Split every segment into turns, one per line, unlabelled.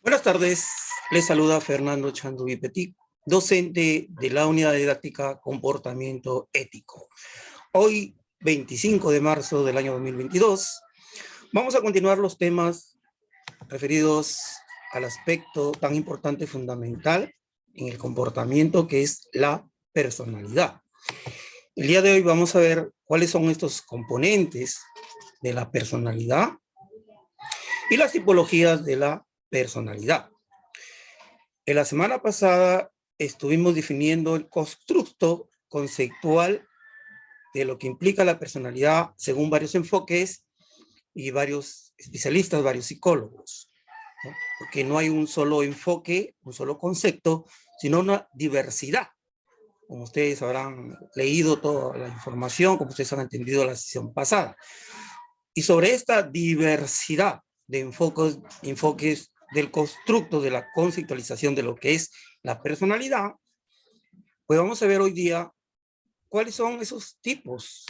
Buenas tardes, les saluda Fernando Chanduy Petit, docente de la Unidad Didáctica Comportamiento Ético. Hoy, 25 de marzo del año 2022, vamos a continuar los temas referidos al aspecto tan importante y fundamental en el comportamiento que es la personalidad. El día de hoy vamos a ver cuáles son estos componentes de la personalidad y las tipologías de la personalidad. En la semana pasada estuvimos definiendo el constructo conceptual de lo que implica la personalidad según varios enfoques y varios especialistas, varios psicólogos, ¿no? Porque no hay un solo enfoque, un solo concepto, sino una diversidad. Como ustedes habrán leído toda la información, como ustedes han entendido la sesión pasada. Y sobre esta diversidad de enfoques del constructo de la conceptualización de lo que es la personalidad, pues vamos a ver hoy día cuáles son esos tipos,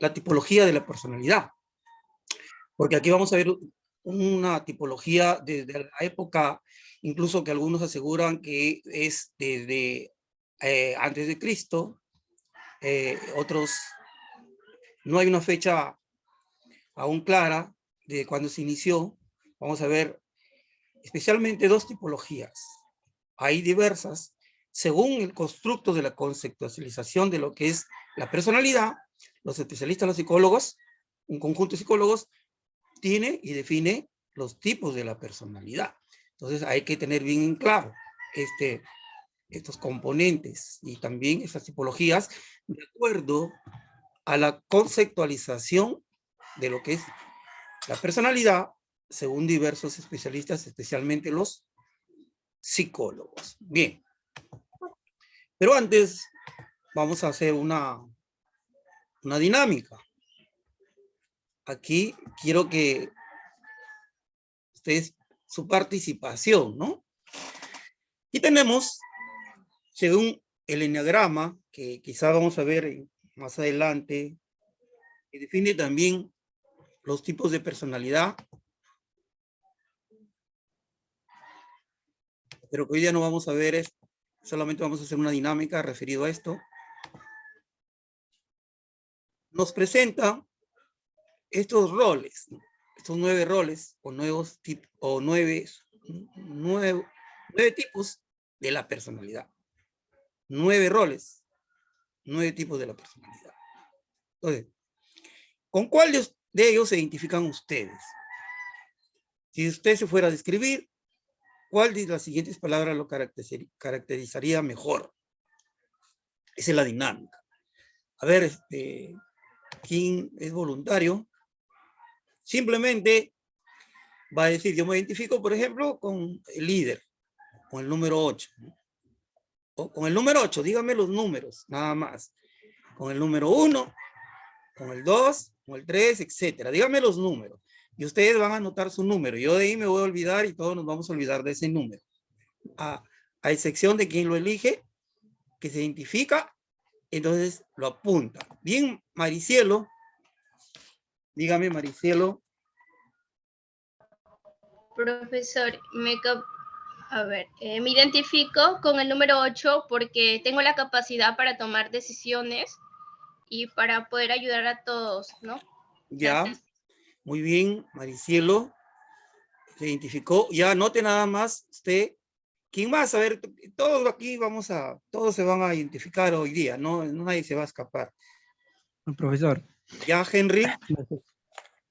la tipología de la personalidad. Porque aquí vamos a ver una tipología desde la época, incluso que algunos aseguran que es desde antes de Cristo, otros no hay una fecha aún clara de cuando se inició. Vamos a ver especialmente dos tipologías. Hay diversas, según el constructo de la conceptualización de lo que es la personalidad. Los especialistas, los psicólogos, un conjunto de psicólogos, tiene y define los tipos de la personalidad. Entonces hay que tener bien claro estos componentes y también estas tipologías de acuerdo a la conceptualización de lo que es la personalidad según diversos especialistas, especialmente los psicólogos. Bien, pero antes vamos a hacer una dinámica. Aquí quiero que ustedes, su participación, ¿no? Y tenemos, según el enneagrama, que quizá vamos a ver más adelante, que define también los tipos de personalidad, pero que hoy día no vamos a ver, solamente vamos a hacer una dinámica referido a esto. Nos presenta estos roles, estos 9 roles o nueve tipos de la personalidad. 9 roles, 9 tipos de la personalidad. Entonces, ¿con cuál de ellos se identifican ustedes? Si usted se fuera a describir, ¿cuál de las siguientes palabras lo caracterizaría mejor? Esa es la dinámica. A ver, ¿quién es voluntario? Simplemente va a decir, yo me identifico, por ejemplo, con el líder, con el número 8. ¿No? O con el número 8, díganme los números, nada más. Con el número 1, con el 2, con el 3, etcétera. Díganme los números. Y ustedes van a anotar su número. Yo de ahí me voy a olvidar y todos nos vamos a olvidar de ese número. A excepción de quien lo elige, que se identifica, entonces lo apunta. Bien, Maricielo. Dígame, Maricielo.
Profesor, me identifico con el número 8 porque tengo la capacidad para tomar decisiones y para poder ayudar a todos, ¿no?
Ya,
Gracias.
muy bien, Maricielo. Se identificó. Ya anote nada más usted. ¿Quién más? A ver, todos aquí todos se van a identificar hoy día, ¿no? Nadie se va a escapar.
Profesor.
Ya, Henry.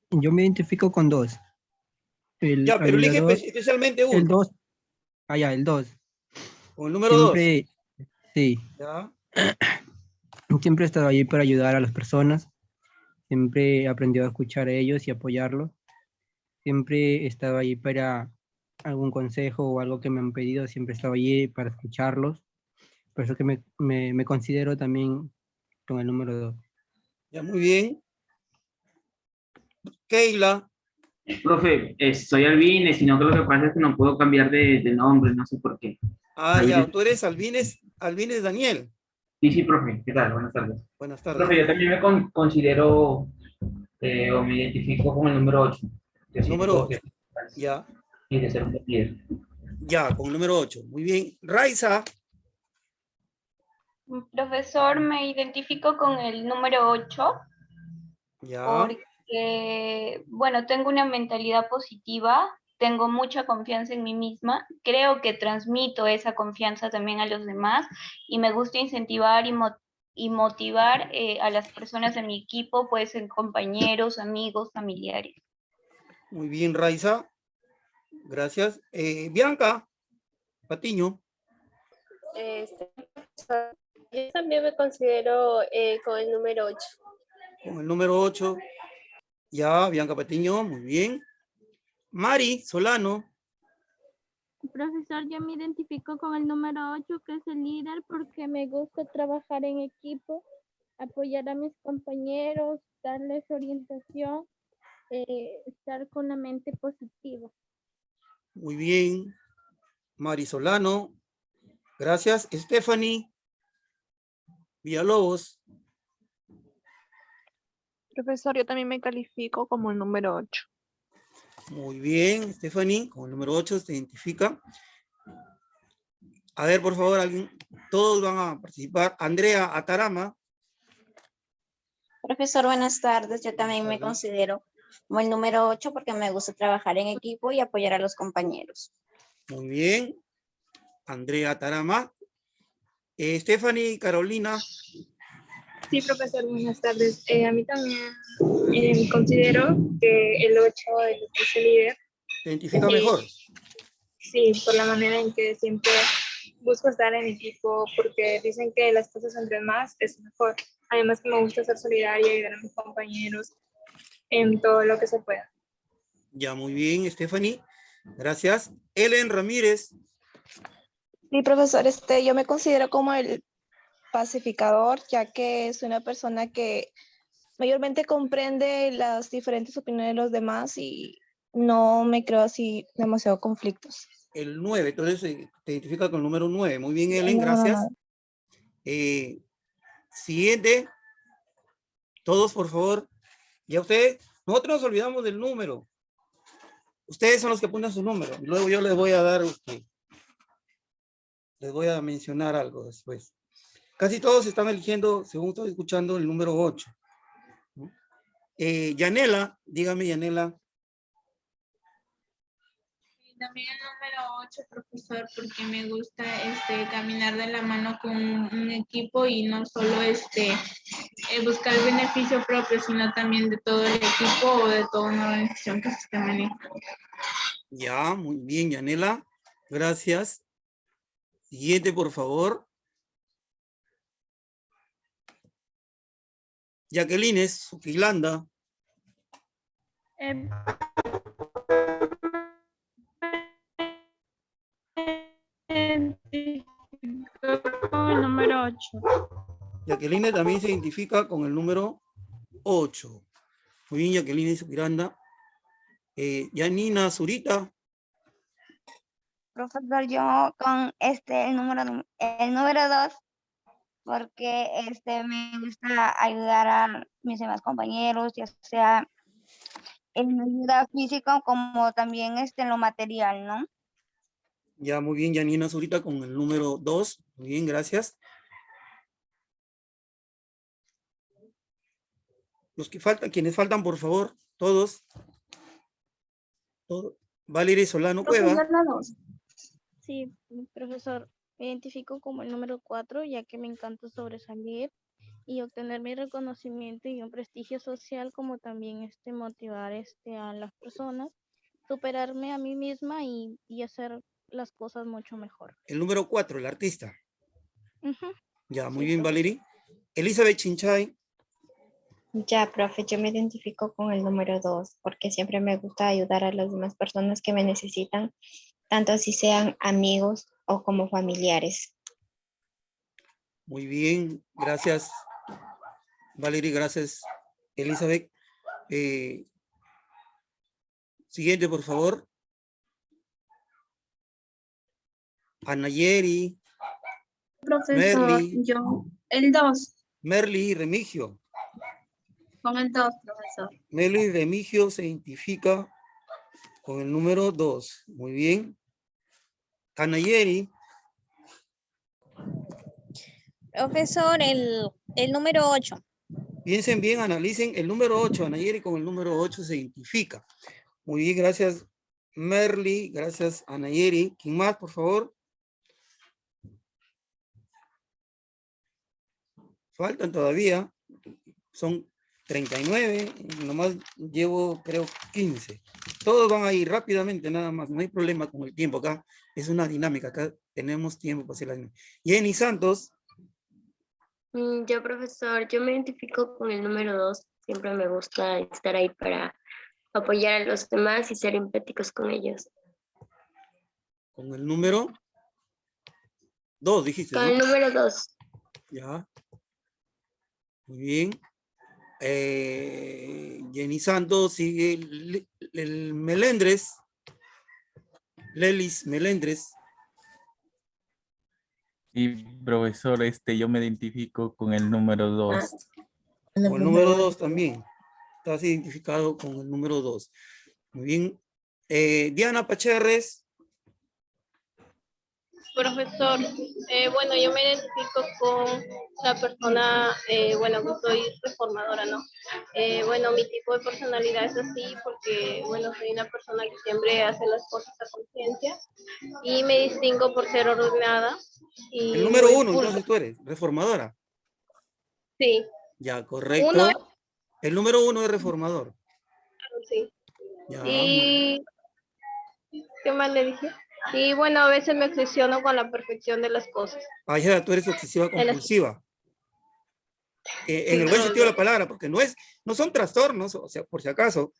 Yo me identifico con 2.
Ya, pero elige especialmente uno.
El 2. Ah, ya, el 2.
Con el número 2.
Sí.
Ya.
Siempre he estado allí para ayudar a las personas. Siempre he aprendido a escuchar a ellos y apoyarlos. Siempre he estado allí para algún consejo o algo que me han pedido. Siempre he estado allí para escucharlos. Por eso que me considero también con el número 2.
Ya, muy bien. Keila.
Profe, soy Albines, sino que lo que pasa es que no puedo cambiar de nombre, no sé por qué.
Ah, ya, tú eres Albines Daniel.
Sí, profe, ¿qué tal? Buenas tardes.
Buenas tardes.
Profe, yo también me considero o me identifico con el número 8.
Número 8, ya.
Y de ser un líder.
Ya, con el número 8. Muy bien. Raiza.
Profesor, me identifico con el número 8
Ya.
porque, bueno, tengo una mentalidad positiva, tengo mucha confianza en mí misma, creo que transmito esa confianza también a los demás y me gusta incentivar y motivar a las personas de mi equipo, pues en compañeros, amigos, familiares.
Muy bien, Raiza. Gracias. Bianca Patiño.
Yo también me considero con el número 8.
Con el número 8. Ya, Bianca Patiño. Muy bien. Mari Solano.
Profesor, yo me identifico con el número 8, que es el líder, porque me gusta trabajar en equipo, apoyar a mis compañeros, darles orientación, estar con la mente positiva.
Muy bien. Mari Solano. Gracias. Stephanie Villalobos.
Profesor, yo también me califico como el número 8.
Muy bien, Stephanie, con el número 8 se identifica. A ver, por favor, alguien, todos van a participar. Andrea Atarama.
Profesor, buenas tardes. Yo también me considero como el número 8 porque me gusta trabajar en equipo y apoyar a los compañeros.
Muy bien. Andrea Atarama. Stephanie Carolina.
Sí, profesor, buenas tardes. A mí también considero que el 8 es el líder.
¿Te identifica mejor?
Sí, por la manera en que siempre busco estar en equipo, porque dicen que las cosas entre más es mejor. Además que me gusta ser solidaria y ayudar a mis compañeros en todo lo que se pueda.
Ya, muy bien, Stephanie. Gracias. Ellen Ramírez.
Sí, profesor, yo me considero como el pacificador, ya que es una persona que mayormente comprende las diferentes opiniones de los demás y no me creo así demasiado conflictos.
El 9, entonces te identifica con el número 9. Muy bien, Ellen,
No,
gracias. Siguiente. Todos, por favor. Ya ustedes, nosotros nos olvidamos del número. Ustedes son los que apuntan su número. Luego yo les voy a dar, les voy a mencionar algo después. Casi todos están eligiendo, según estoy escuchando, el número 8. Yanela, dígame, Yanela.
También el número 8, profesor, porque me gusta caminar de la mano con un equipo y no solo buscar el beneficio propio, sino también de todo el equipo o de toda una organización que se esté manejando.
Ya, muy bien, Yanela. Gracias. Siguiente, por favor. Jacqueline Suquilanda.
Con el número 8.
Jacqueline también se identifica con el número 8. Muy bien, Jacqueline Suquilanda. Yanina Zurita.
Profesor, yo con el número 2, porque me gusta ayudar a mis demás compañeros, ya sea en ayuda física como también en lo material, ¿no?
Ya, muy bien, Yanina Zurita con el número 2. Muy bien, gracias. Los que faltan, quienes faltan, por favor, todos. Valeria Solano Cueva.
Sí, profesor, me identifico como el número 4, ya que me encanta sobresalir y obtener mi reconocimiento y un prestigio social, como también motivar a las personas, superarme a mí misma y hacer las cosas mucho mejor.
El número 4, el artista. Ya, muy
Sí,
bien,
profe.
Valerie. Elizabeth Chinchay.
Ya, profe, yo me identifico con el número 2 porque siempre me gusta ayudar a las demás personas que me necesitan, tanto si sean amigos o como familiares.
Muy bien, gracias, Valerie, gracias, Elizabeth. Siguiente, por favor. Anayeri.
Profesor,
Merly.
yo, el 2.
Merly Remigio.
Con el 2, profesor.
Merly Remigio se identifica con el número 2. Muy bien. Anayeri.
Profesor, el número 8.
Piensen bien, analicen el número 8. Anayeri con el número 8 se identifica. Muy bien, gracias Merly, gracias Anayeri. ¿Quién más, por favor? Faltan todavía. Son 39. Nomás llevo, creo, 15. Todos van a ir rápidamente, nada más. No hay problema con el tiempo acá. Es una dinámica. Acá tenemos tiempo para hacer la dinámica. Jenny Santos.
Yo, profesor, yo me identifico con el número 2. Siempre me gusta estar ahí para apoyar a los demás y ser empáticos con ellos.
Con el número 2, dijiste,
Con
¿no?
el número 2.
Ya. Muy bien. Jenny Santos sigue el Melendres. Lelis Melendres.
Y profesor, yo me identifico con el número 2.
Con el número 2 también. Estás identificado con el número 2. Muy bien. Diana Pacherres.
Profesor, bueno, yo me identifico con la persona, bueno, que soy reformadora, ¿no? Bueno, mi tipo de personalidad es así porque, bueno, soy una persona que siempre hace las cosas a conciencia y me distingo por ser ordenada. Y
El número
muy
1,
pulcra.
entonces tú eres reformadora.
Sí.
Ya, correcto.
Uno,
El número 1 es reformador.
sí.
Ya,
Y, ¿qué más le dije? Y bueno, a veces me obsesiono con la perfección de las cosas.
ya, tú eres obsesiva compulsiva. En el buen sentido de la palabra, porque no son trastornos, o sea, por si acaso,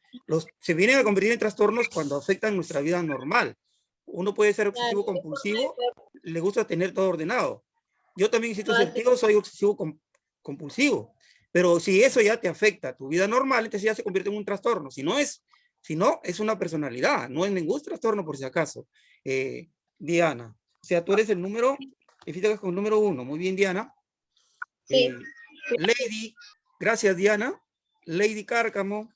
se vienen a convertir en trastornos cuando afectan nuestra vida normal. Uno puede ser obsesivo compulsivo, le gusta tener todo ordenado. Yo también, en cierto sentido, soy obsesivo compulsivo, pero si eso ya te afecta tu vida normal, entonces ya se convierte en un trastorno. Si no, es una personalidad, no es ningún trastorno por si acaso. Diana, o sea, tú eres el número, te fijas con el número 1. Muy bien, Diana.
Sí.
Lady, gracias Diana. Lady Cárcamo.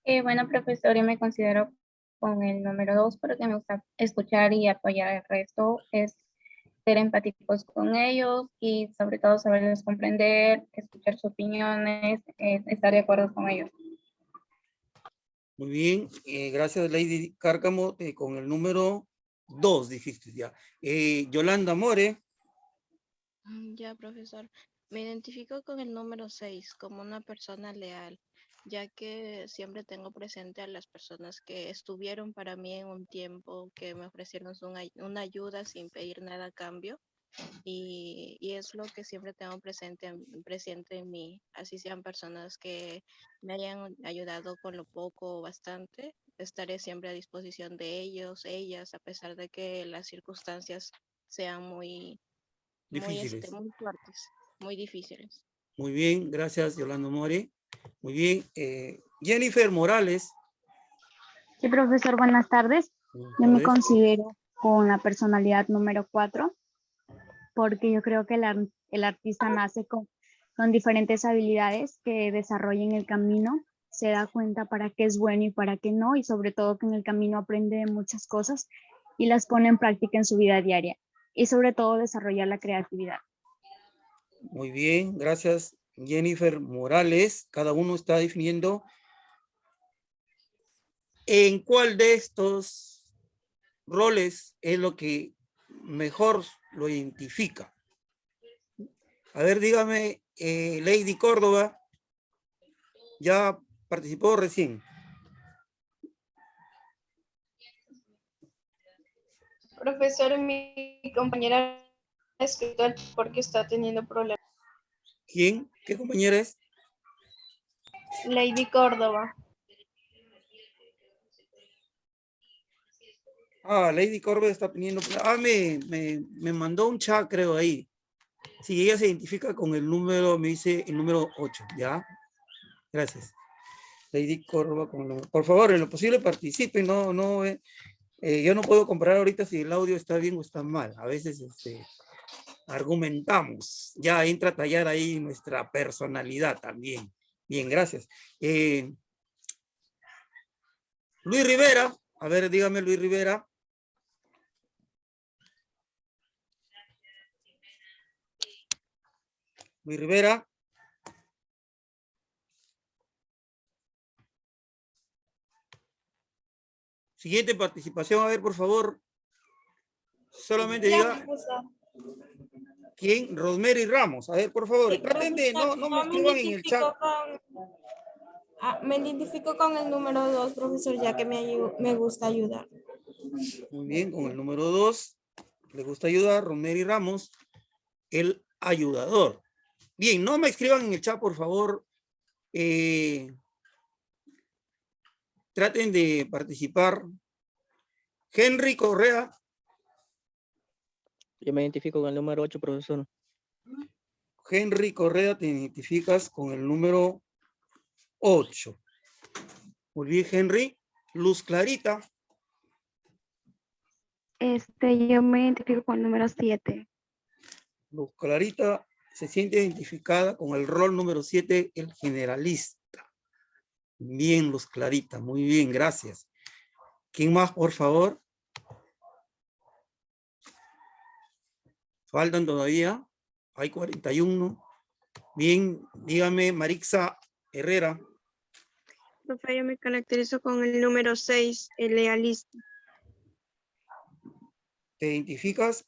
Bueno, profesor, yo me considero con el número 2 porque me gusta escuchar y apoyar al resto. Es ser empáticos con ellos y sobre todo saberlos comprender, escuchar sus opiniones, estar de acuerdo con ellos.
Muy bien, gracias Lady Cárcamo, con el número 2 dijiste ya. Yolanda More.
Ya, profesor. Me identifico con el número 6 como una persona leal, ya que siempre tengo presente a las personas que estuvieron para mí en un tiempo, que me ofrecieron una ayuda sin pedir nada a cambio. Y es lo que siempre tengo presente en mí, así sean personas que me hayan ayudado con lo poco o bastante, estaré siempre a disposición de ellos, ellas, a pesar de que las circunstancias sean muy
Difíciles.
muy fuertes, muy difíciles.
Muy bien, gracias Yolanda More. Muy bien, Jennifer Morales.
Sí, profesor, buenas tardes. Yo me considero con la personalidad número 4, porque yo creo que el artista nace con diferentes habilidades que desarrolla en el camino, se da cuenta para qué es bueno y para qué no, y sobre todo que en el camino aprende muchas cosas y las pone en práctica en su vida diaria, y sobre todo desarrollar la creatividad.
Muy bien, gracias Jennifer Morales. Cada uno está definiendo en cuál de estos roles es lo que mejor lo identifica. A ver, dígame, Lady Córdoba, ya participó recién.
Profesor, mi compañera escrito porque está teniendo problemas.
¿Quién? ¿Qué compañera es?
Lady Córdoba.
Lady Córdoba está teniendo... me mandó un chat, creo, ahí. Sí, ella se identifica con el número, me dice el número 8, ¿ya? Gracias. Lady Córdoba con el número... Por favor, en lo posible participen, yo no puedo comparar ahorita si el audio está bien o está mal. A veces argumentamos. Ya entra a tallar ahí nuestra personalidad también. Bien, gracias. Luis Rivera. A ver, dígame Luis Rivera. Luis Rivera. Siguiente participación, a ver, por favor. Solamente diga quién, Rosemary Ramos. A ver, por favor, traten de, no me escriban en el chat.
Me identifico con el número 2, profesor, ya que me gusta ayudar.
Muy bien, con el número 2, le gusta ayudar, Rosemary Ramos, el ayudador. Bien, no me escriban en el chat, por favor. Traten de participar. Henry Correa.
Yo me identifico con el número 8, profesor.
Henry Correa, te identificas con el número 8. Muy bien, Henry. Luz Clarita.
Yo me identifico con el número 7.
Luz Clarita se siente identificada con el rol número 7, el generalista. Bien, Luz Clarita, muy bien, gracias. ¿Quién más, por favor? Faltan todavía. Hay 41. Bien, dígame, Marixa Herrera.
Profe, yo me caracterizo con el número 6, el lealista.
¿Te identificas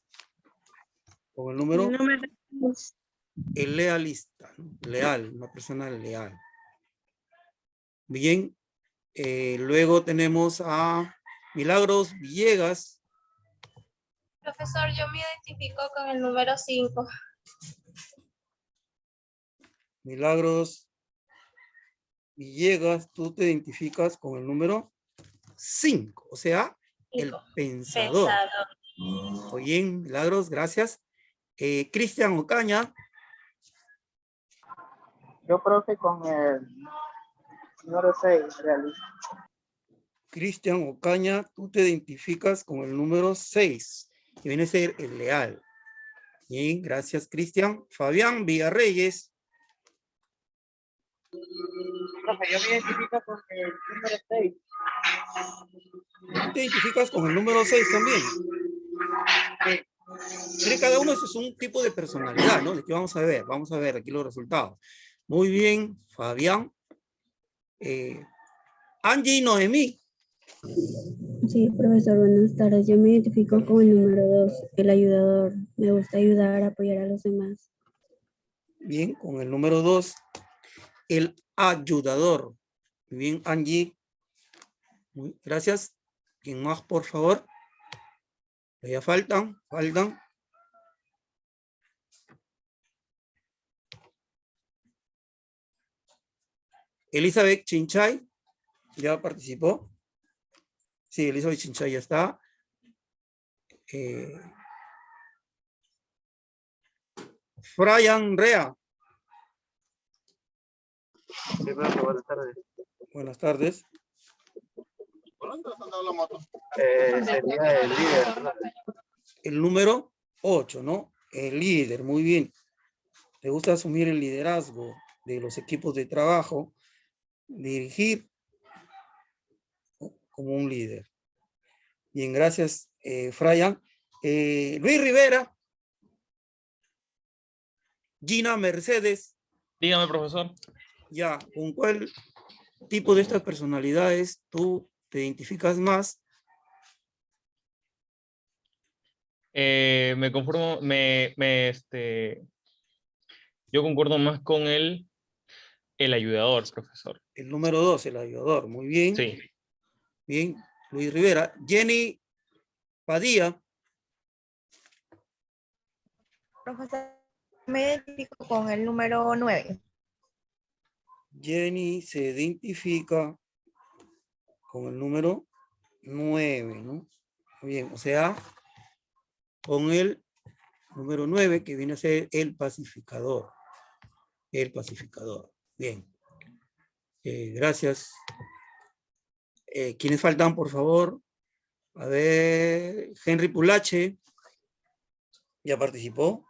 con el número? El lealista, ¿no? Leal, una persona leal. Bien, luego tenemos a Milagros Villegas.
Profesor, yo me identifico con el número 5.
Milagros Villegas, tú te identificas con el número 5, o sea, el pensador. Muy bien, Milagros, gracias. Cristian Ocaña.
Yo, profe, con el número 6, realista.
Cristian Ocaña, tú te identificas con el número 6, que viene a ser el leal. Bien, gracias, Cristian. Fabián Villarreyes.
Profe, yo me identifico con el número 6.
¿Tú te identificas con el número 6 también? Mire, cada uno es un tipo de personalidad, ¿no? Aquí vamos a ver aquí los resultados. Muy bien, Fabián. Angie Noemí.
Sí, profesor, buenas tardes. Yo me identifico con el número 2, el ayudador. Me gusta ayudar, apoyar a los demás.
Bien, con el número 2, el ayudador. Muy bien, Angie. Gracias. ¿Quién más, por favor? Ya faltan. Elizabeth Chinchay, ¿ya participó? Sí, Elizabeth Chinchay ya está. Brian Rea.
Sí, profe, buenas tardes.
Buenas tardes.
Sería el líder.
El número 8, ¿no? El líder, muy bien. ¿Te gusta asumir el liderazgo de los equipos de trabajo? Dirigir como un líder. Bien, gracias, Brian. Luis Rivera. Gina Mercedes.
Dígame, profesor.
Ya, ¿con cuál tipo de estas personalidades tú te identificas más?
Me conformo, yo concuerdo más con el ayudador, profesor.
El número 2, el ayudador, muy bien.
Sí.
Bien, Luis Rivera. Jenny Padilla.
Profesor, me identifico con el número 9.
Jenny se identifica con el número 9, ¿no? Muy bien, o sea, con el número 9, que viene a ser el pacificador. El pacificador. Bien. Gracias. ¿Quiénes faltan, por favor? A ver, Henry Pulache. ¿Ya participó?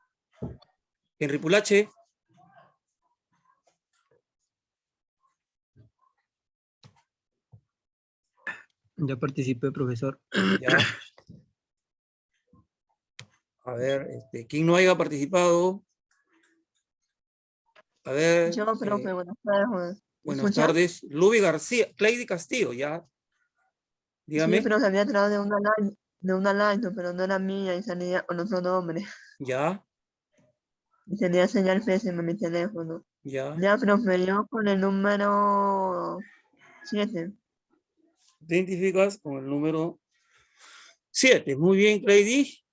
Henry Pulache.
Ya participé, profesor.
Ya. A ver, ¿quién no haya participado? A ver.
Yo, profe, buenas tardes.
Buenas tardes. Luby García, Cleidy Castillo, ya. Dígame.
Sí, pero se había tratado de una line, pero no era mía y salía con otro nombre.
Ya.
Y tenía señal pésima en mi teléfono.
Ya.
Ya, profe, yo con el número 7.
Identificas con el número 7. Muy bien, Cleidy.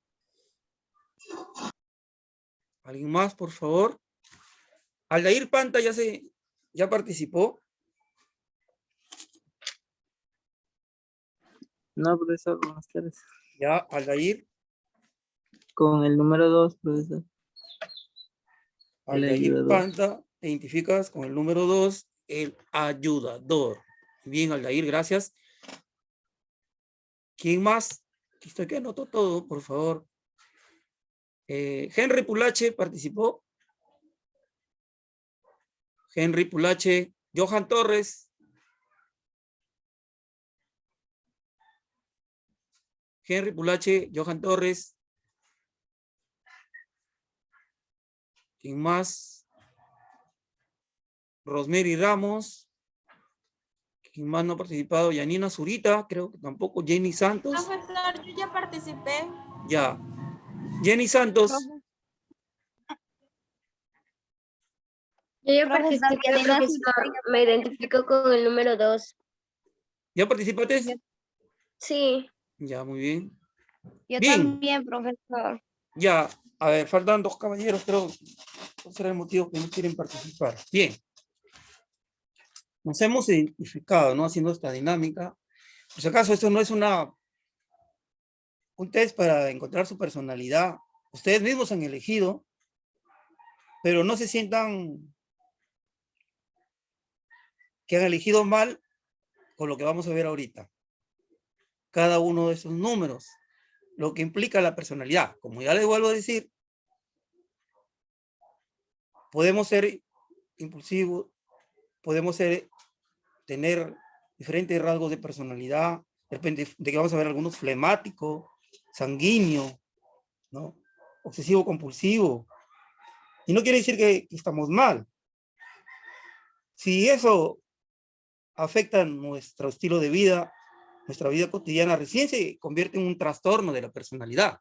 ¿Alguien más, por favor? Aldair Panta ya participó.
No, profesor, buenas tardes.
Ya, Aldair.
Con el número 2, profesor.
Aldair Panta, te identificas con el número 2, el ayudador. Bien, Aldair, gracias. ¿Quién más? Aquí estoy que anoto todo, por favor. Henry Pulache participó. Henry Pulache. Johan Torres. Henry Pulache, Johan Torres. ¿Quién más? Rosemary Ramos. ¿Quién más no ha participado? Yanina Zurita, creo que tampoco. Jenny Santos.
Profesor, yo ya participé.
Ya. Jenny Santos.
Yo ya participé, profesor. Me identifico con el número 2.
¿Ya participaste?
Sí.
Ya, muy bien.
Yo
Bien.
también, profesor.
Ya, a ver, faltan 2 caballeros, pero no será el motivo que no quieren participar. Bien. Nos hemos identificado, ¿no? Haciendo esta dinámica. Por si acaso, esto no es un test para encontrar su personalidad. Ustedes mismos han elegido, pero no se sientan que han elegido mal con lo que vamos a ver ahorita. Cada uno de esos números, lo que implica la personalidad. Como ya les vuelvo a decir, podemos ser impulsivos, podemos tener diferentes rasgos de personalidad, depende de que vamos a ver algunos flemático, sanguíneo, ¿no? Obsesivo compulsivo. Y no quiere decir que estamos mal. Si eso afecta nuestro estilo de vida, nuestra vida cotidiana, recién se convierte en un trastorno de la personalidad.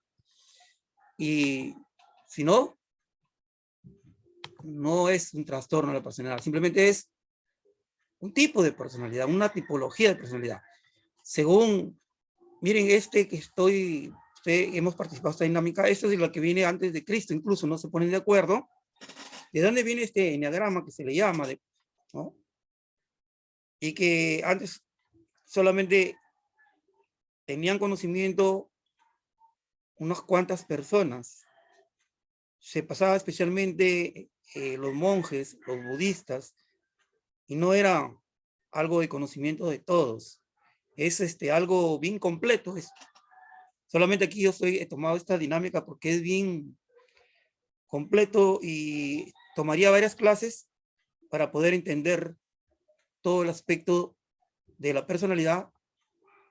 Y si no, no es un trastorno de la personalidad, simplemente es un tipo de personalidad, una tipología de personalidad. Según, miren, hemos participado en esta dinámica, esto es lo que viene antes de Cristo, incluso no se ponen de acuerdo. ¿De dónde viene este enneagrama que se le llama? ¿No? Y que antes solamente tenían conocimiento unas cuantas personas. Se pasaba especialmente los monjes, los budistas, y no era algo de conocimiento de todos. Es algo bien completo. Solamente aquí he tomado esta dinámica porque es bien completo y tomaría varias clases para poder entender todo el aspecto de la personalidad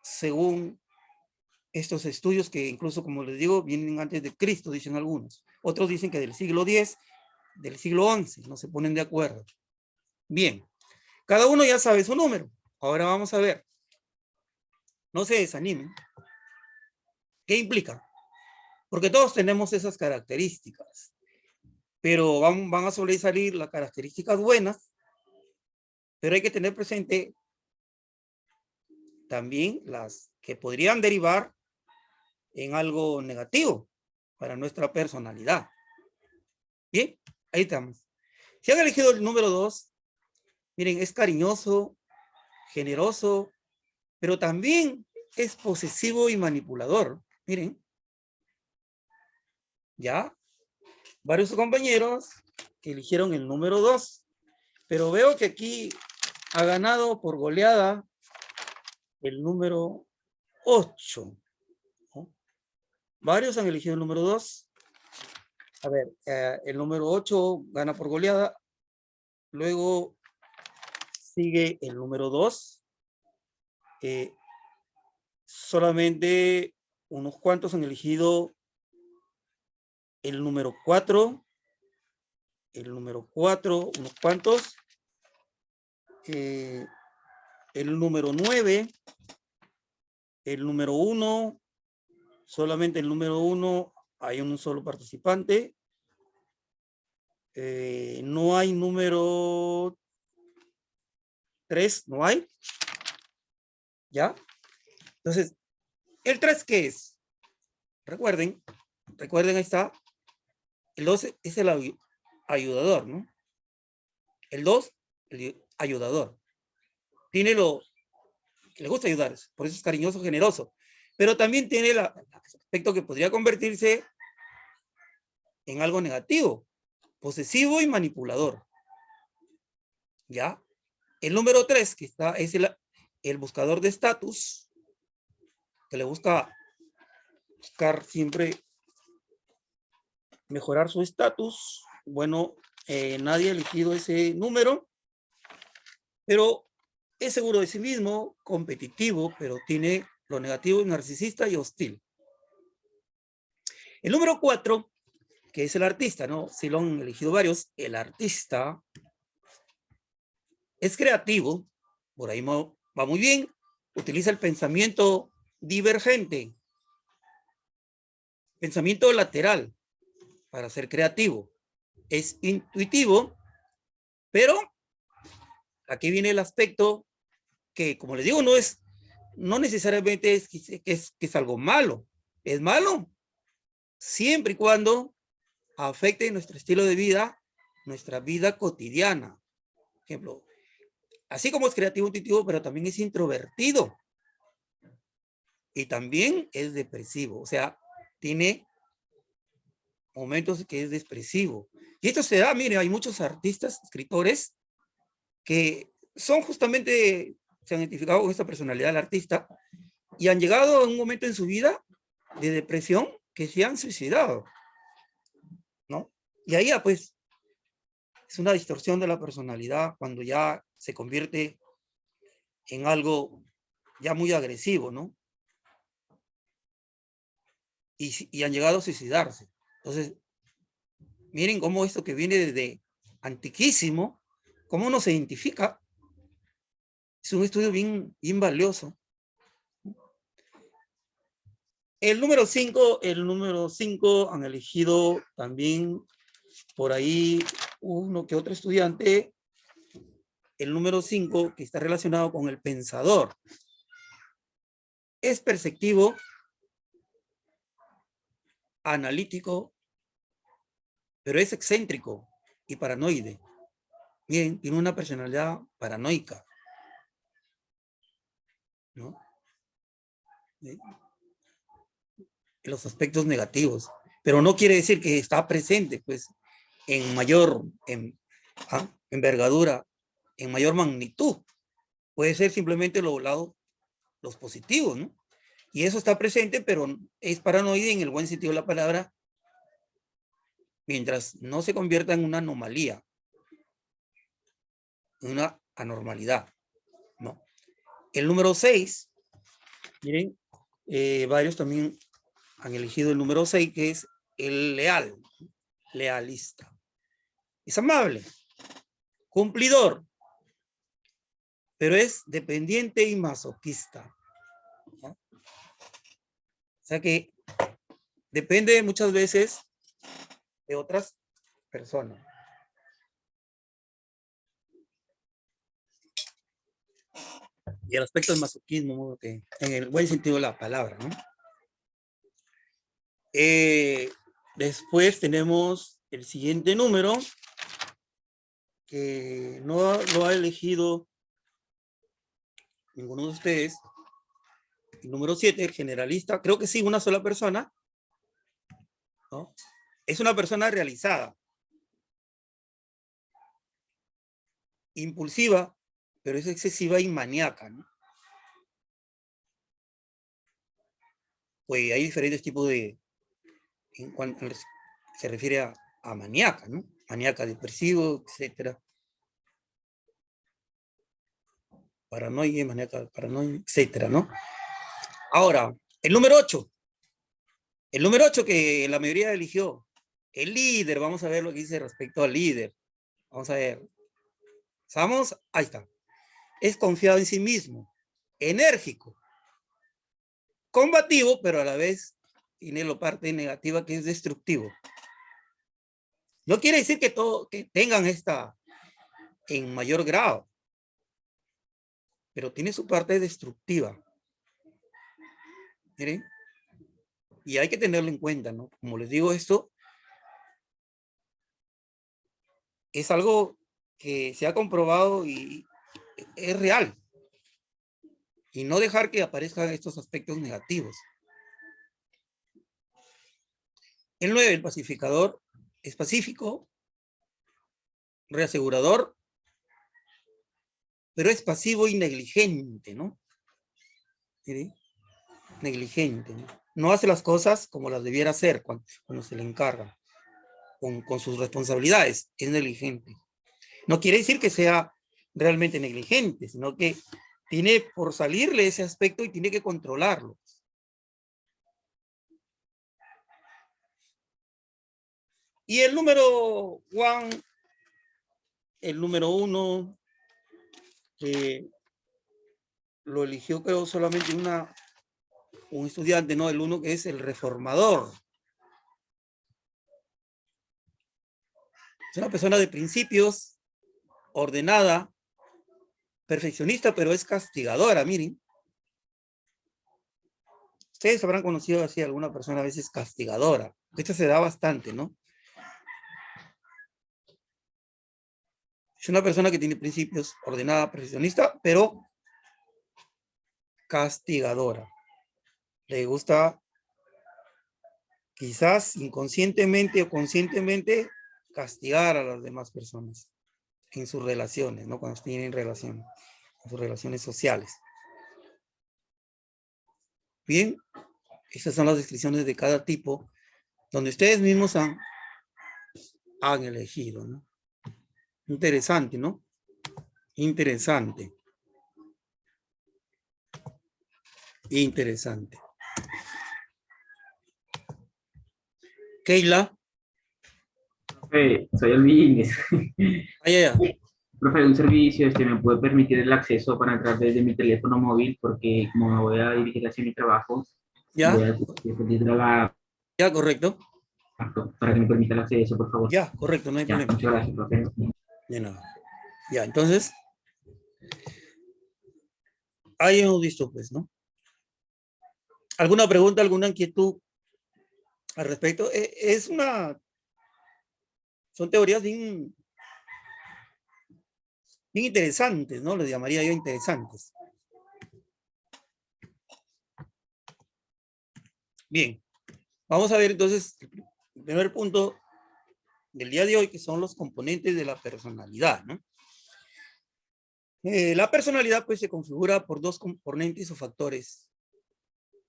según estos estudios que incluso, como les digo, vienen antes de Cristo, dicen algunos. Otros dicen que del siglo X, del siglo XI, no se ponen de acuerdo. Bien, cada uno ya sabe su número. Ahora vamos a ver. No se desanimen. ¿Qué implica? Porque todos tenemos esas características, pero van a sobresalir las características buenas, pero hay que tener presente también las que podrían derivar en algo negativo para nuestra personalidad. Bien, ahí estamos. Si han elegido el número 2, miren, es cariñoso, generoso, pero también es posesivo y manipulador. Miren. Ya. Varios compañeros eligieron el número 2, pero veo que aquí ha ganado por goleada el número 8. ¿No? Varios han elegido el número 2. A ver, el número 8 gana por goleada. Luego sigue el número 2. Solamente unos cuantos han elegido el número 4. el número 4, unos cuantos. El número 9, el número 1, solamente el número 1 hay un solo participante. No hay número 3, no hay. ¿Ya? Entonces, ¿el 3 qué es? Recuerden, ahí está. El 2 es el ayudador, ¿no? El 2, el ayudador. Tiene lo que le gusta ayudar, por eso es cariñoso, generoso. Pero también tiene el aspecto que podría convertirse en algo negativo, posesivo y manipulador. ¿Ya? El número 3, que está, es el buscador de estatus, que le buscar siempre mejorar su estatus. Bueno, nadie ha elegido ese número, pero es seguro de sí mismo, competitivo, pero tiene lo negativo, narcisista y hostil. El número 4, que es el artista, ¿no? Si lo han elegido varios, el artista es creativo, por ahí va muy bien, utiliza el pensamiento divergente, pensamiento lateral para ser creativo. Es intuitivo, pero aquí viene el aspecto que, como les digo, no necesariamente es algo malo. Es malo siempre y cuando afecte nuestro estilo de vida, nuestra vida cotidiana. Por ejemplo, así como es creativo, intuitivo, pero también es introvertido. Y también es depresivo. O sea, tiene momentos que es depresivo. Y esto se da, mire, hay muchos artistas, escritores, que son justamente, se han identificado con esta personalidad del artista y han llegado a un momento en su vida de depresión que se han suicidado, ¿no? Y ahí, pues, es una distorsión de la personalidad cuando ya se convierte en algo ya muy agresivo, ¿no? Y han llegado a suicidarse. Entonces, miren cómo esto que viene desde antiquísimo, cómo uno se identifica. Es un estudio bien valioso. El número 5 han elegido también por ahí uno que otro estudiante. El número 5, que está relacionado con el pensador. Es perceptivo, analítico, pero es excéntrico y paranoide. Bien, tiene una personalidad paranoica, ¿no? ¿Sí? En los aspectos negativos, pero no quiere decir que está presente, pues, en mayor envergadura, en mayor magnitud. Puede ser simplemente los positivos, ¿no? Y eso está presente, pero es paranoide en el buen sentido de la palabra, mientras no se convierta en una anomalía, en una anormalidad, ¿no? El número 6, miren, varios también han elegido el número 6, que es el leal, lealista. Es amable, cumplidor, pero es dependiente y masoquista, ¿no? O sea que depende muchas veces de otras personas. Y el aspecto del masoquismo, que en el buen sentido de la palabra, ¿no? Después tenemos el siguiente número, que no lo ha elegido ninguno de ustedes. El número 7, el generalista, creo que sí, una sola persona, ¿no? Es una persona realizada, impulsiva, pero es excesiva y maníaca, ¿no? Pues hay diferentes tipos de, en cuanto se refiere a maníaca, ¿no? Maníaca, depresivo, etcétera. Paranoia, maníaca, paranoia, etcétera, ¿no? Ahora, el número 8. El número 8 que la mayoría eligió, El líder, vamos a ver lo que dice respecto al líder. Vamos a ver. ¿Estamos? Ahí está. Es confiado en sí mismo, enérgico, combativo, pero a la vez tiene la parte negativa que es destructivo. No quiere decir que tengan esta en mayor grado, pero tiene su parte destructiva. Miren, y hay que tenerlo en cuenta, ¿no? Como les digo, esto es algo que se ha comprobado y es real. Y no dejar que aparezcan estos aspectos negativos. El 9, el pacificador, es pacífico, reasegurador, pero es pasivo y negligente, ¿no? ¿Sí? Negligente, ¿no? No hace las cosas como las debiera hacer cuando se le encarga, con sus responsabilidades, es negligente. No quiere decir que sea realmente negligente, sino que tiene por salirle ese aspecto y tiene que controlarlo. Y el número 1, el número 1, lo eligió creo solamente un estudiante, ¿no? El 1 que es el reformador. Es una persona de principios, ordenada, perfeccionista, pero es castigadora, miren. Ustedes habrán conocido así a alguna persona a veces castigadora. Esto se da bastante, ¿no? Es una persona que tiene principios, ordenada, perfeccionista, pero castigadora. Le gusta, quizás inconscientemente o conscientemente, castigar a las demás personas en sus relaciones, ¿no? Cuando tienen relación, en sus relaciones sociales. Bien, estas son las descripciones de cada tipo, donde ustedes mismos han elegido, ¿no? Interesante, ¿no? Interesante. Interesante. Keila.
Profe, soy Elvines.
Ya.
Profe, un servicio me puede permitir el acceso para entrar desde mi teléfono móvil porque como me voy a dirigir hacia mi trabajo,
¿Ya?
voy a
Ya, correcto.
Para que me permita el acceso, por favor.
Ya, correcto, no hay problema.
Muchas gracias, profe.
De nada. Ya, entonces, ahí hemos visto, pues, ¿no? ¿Alguna pregunta, alguna inquietud al respecto? Son teorías bien interesantes, ¿no? Les llamaría yo interesantes. Bien, vamos a ver entonces el primer punto del día de hoy, que son los componentes de la personalidad, ¿no? La personalidad, pues, se configura por dos componentes o factores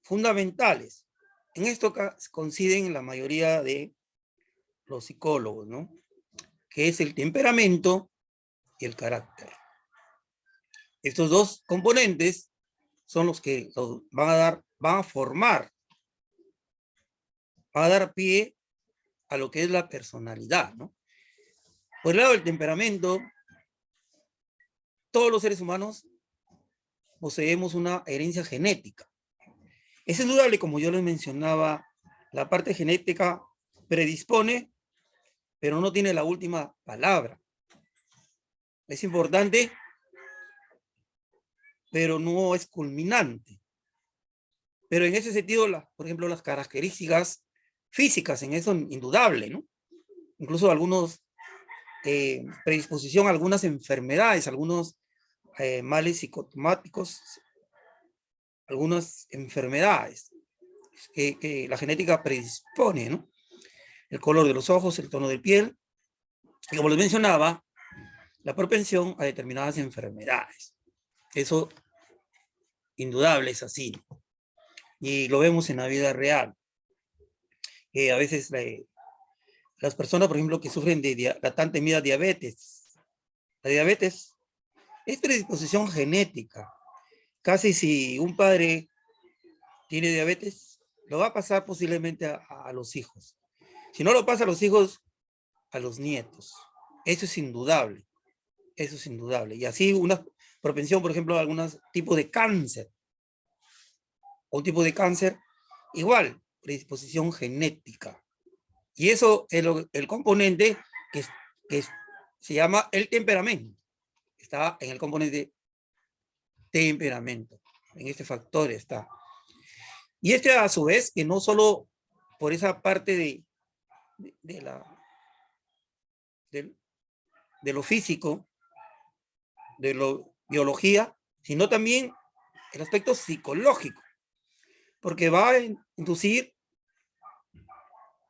fundamentales. En esto coinciden la mayoría de los psicólogos, ¿no? Que es el temperamento y el carácter. Estos dos componentes son los que van a dar pie a lo que es la personalidad, ¿no? Por el lado del temperamento, todos los seres humanos poseemos una herencia genética. Es indudable, como yo les mencionaba, la parte genética predispone, pero no tiene la última palabra. Es importante, pero no es culminante. Pero en ese sentido, por ejemplo, las características físicas, en eso indudable, ¿no? Incluso algunos predisposición a algunas enfermedades, algunos males psicosomáticos, algunas enfermedades que la genética predispone, ¿no? El color de los ojos, el tono de piel, y como les mencionaba, la propensión a determinadas enfermedades. Eso, indudable, es así, ¿no? Y lo vemos en la vida real. A veces las personas, por ejemplo, que sufren de la tan temida diabetes, la diabetes es predisposición genética. Casi si un padre tiene diabetes, lo va a pasar posiblemente a los hijos. Si no lo pasa a los hijos, a los nietos. Eso es indudable. Eso es indudable. Y así una propensión, por ejemplo, a algunos tipos de cáncer. O un tipo de cáncer, igual, predisposición genética. Y eso es el componente que se llama el temperamento. Está en el componente temperamento. En este factor está. Y este a su vez, que no solo por esa parte de lo físico, de lo biología, sino también el aspecto psicológico, porque va a inducir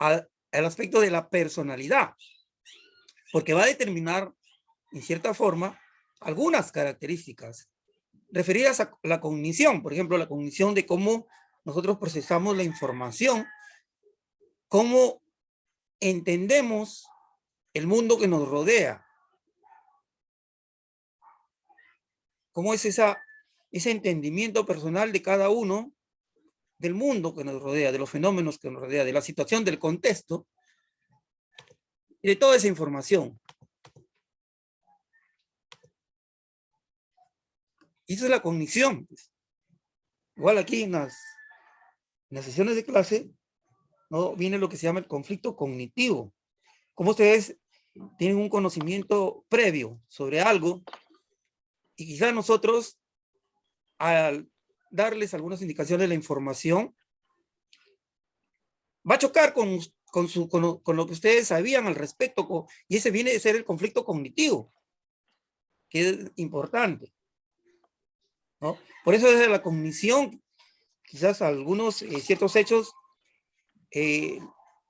al aspecto de la personalidad, porque va a determinar, en cierta forma, algunas características referidas a la cognición, por ejemplo, la cognición de cómo nosotros procesamos la información, cómo entendemos el mundo que nos rodea, cómo es ese entendimiento personal de cada uno del mundo que nos rodea, de los fenómenos que nos rodea, de la situación, del contexto, y de toda esa información. Y eso es la cognición. Igual aquí en las sesiones de clase, ¿no? Viene lo que se llama el conflicto cognitivo. Como ustedes tienen un conocimiento previo sobre algo, y quizás nosotros, al darles algunas indicaciones de la información, va a chocar con lo que ustedes sabían al respecto, y ese viene de ser el conflicto cognitivo, que es importante, ¿no? Por eso desde la cognición, quizás algunos ciertos hechos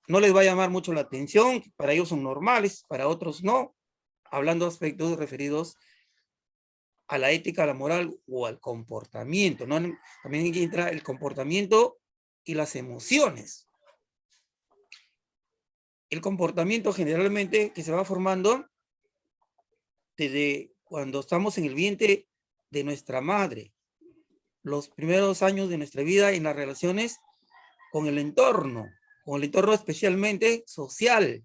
no les va a llamar mucho la atención, para ellos son normales, para otros no, hablando de aspectos referidos a la ética, a la moral o al comportamiento, ¿no? También entra el comportamiento y las emociones. El comportamiento generalmente que se va formando desde cuando estamos en el vientre de nuestra madre, los primeros años de nuestra vida en las relaciones con el entorno especialmente social.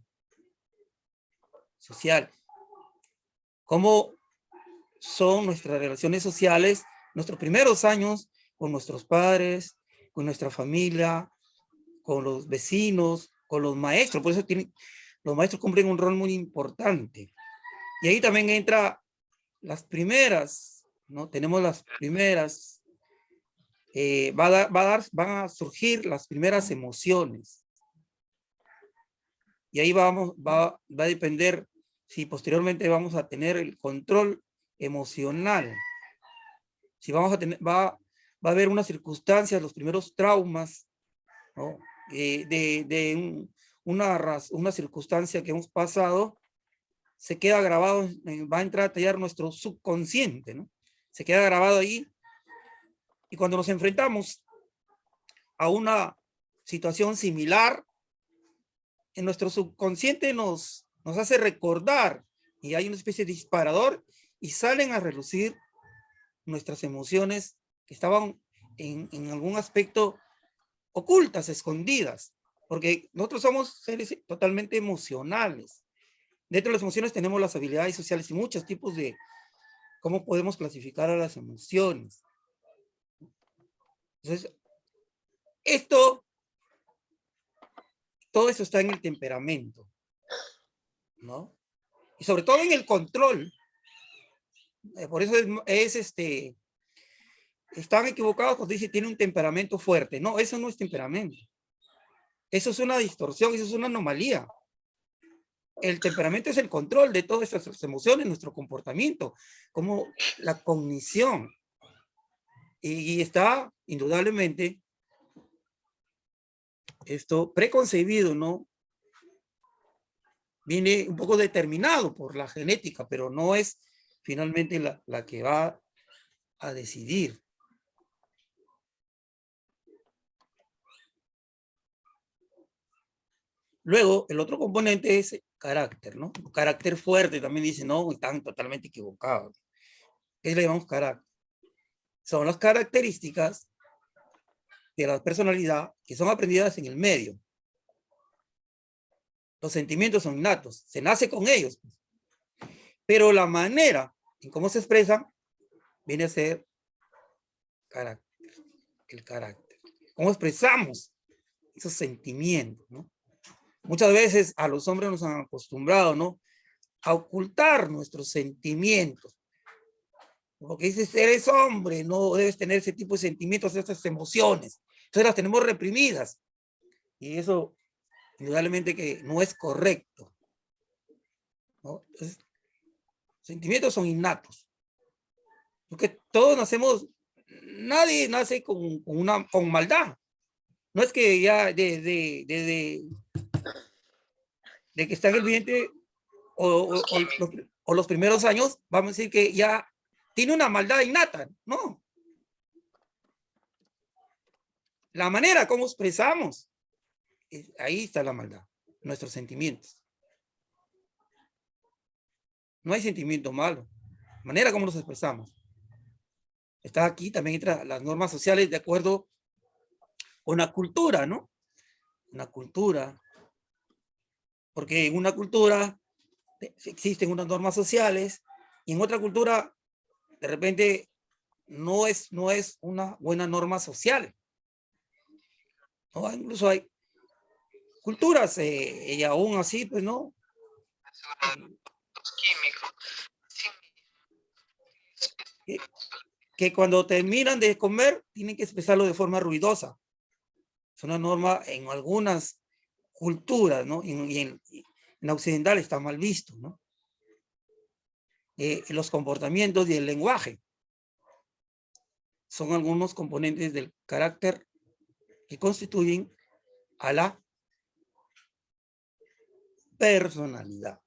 Cómo son nuestras relaciones sociales, nuestros primeros años con nuestros padres, con nuestra familia, con los vecinos, con los maestros. Por eso los maestros cumplen un rol muy importante. Y ahí también entra las primeras, ¿no? Tenemos las primeras, van a surgir las primeras emociones. Y ahí va a depender si posteriormente vamos a tener el control emocional. Si vamos a tener, va a haber unas circunstancias, los primeros traumas, ¿no? Una circunstancia que hemos pasado, se queda grabado, va a entrar a tallar nuestro subconsciente, ¿no? Se queda grabado ahí, y cuando nos enfrentamos a una situación similar, en nuestro subconsciente nos hace recordar, y hay una especie de disparador, y salen a relucir nuestras emociones que estaban en algún aspecto ocultas, escondidas, porque nosotros somos seres totalmente emocionales. Dentro de las emociones tenemos las habilidades sociales y muchos tipos de cómo podemos clasificar a las emociones. Entonces, todo eso está en el temperamento, ¿no? Y sobre todo en el control. Por eso están equivocados cuando dicen tiene un temperamento fuerte. No, eso no es temperamento. Eso es una distorsión, eso es una anomalía. El temperamento es el control de todas nuestras emociones, nuestro comportamiento, como la cognición. Y está, indudablemente, esto preconcebido, ¿no? Viene un poco determinado por la genética, pero no es finalmente la que va a decidir. Luego, el otro componente es carácter, ¿no? Carácter fuerte, también dice, no, están totalmente equivocados. ¿Qué le llamamos carácter? Son las características de la personalidad que son aprendidas en el medio. Los sentimientos son innatos, se nace con ellos. Pero la manera en cómo se expresan viene a ser carácter, el carácter. ¿Cómo expresamos esos sentimientos, ¿no? Muchas veces a los hombres nos han acostumbrado, ¿no?, a ocultar nuestros sentimientos. Porque dices, eres hombre, no debes tener ese tipo de sentimientos, esas emociones. Entonces las tenemos reprimidas. Y eso, indudablemente que no es correcto, ¿no? Entonces, sentimientos son innatos. Porque todos nacemos, nadie nace con maldad. No es que ya de que está en el vientre o los primeros años, vamos a decir que ya tiene una maldad innata. No. La manera como expresamos, ahí está la maldad, nuestros sentimientos. No hay sentimiento malo. La manera como nos expresamos. Está aquí, también entra las normas sociales de acuerdo con la cultura, ¿no? Una cultura. Porque en una cultura existen unas normas sociales y en otra cultura de repente no es una buena norma social. ¿No? Incluso hay culturas y aún así, pues no. Que cuando terminan de comer tienen que expresarlo de forma ruidosa. Es una norma en algunas culturas, ¿no? Y en occidental está mal visto, ¿no? Los comportamientos y el lenguaje son algunos componentes del carácter que constituyen a la personalidad.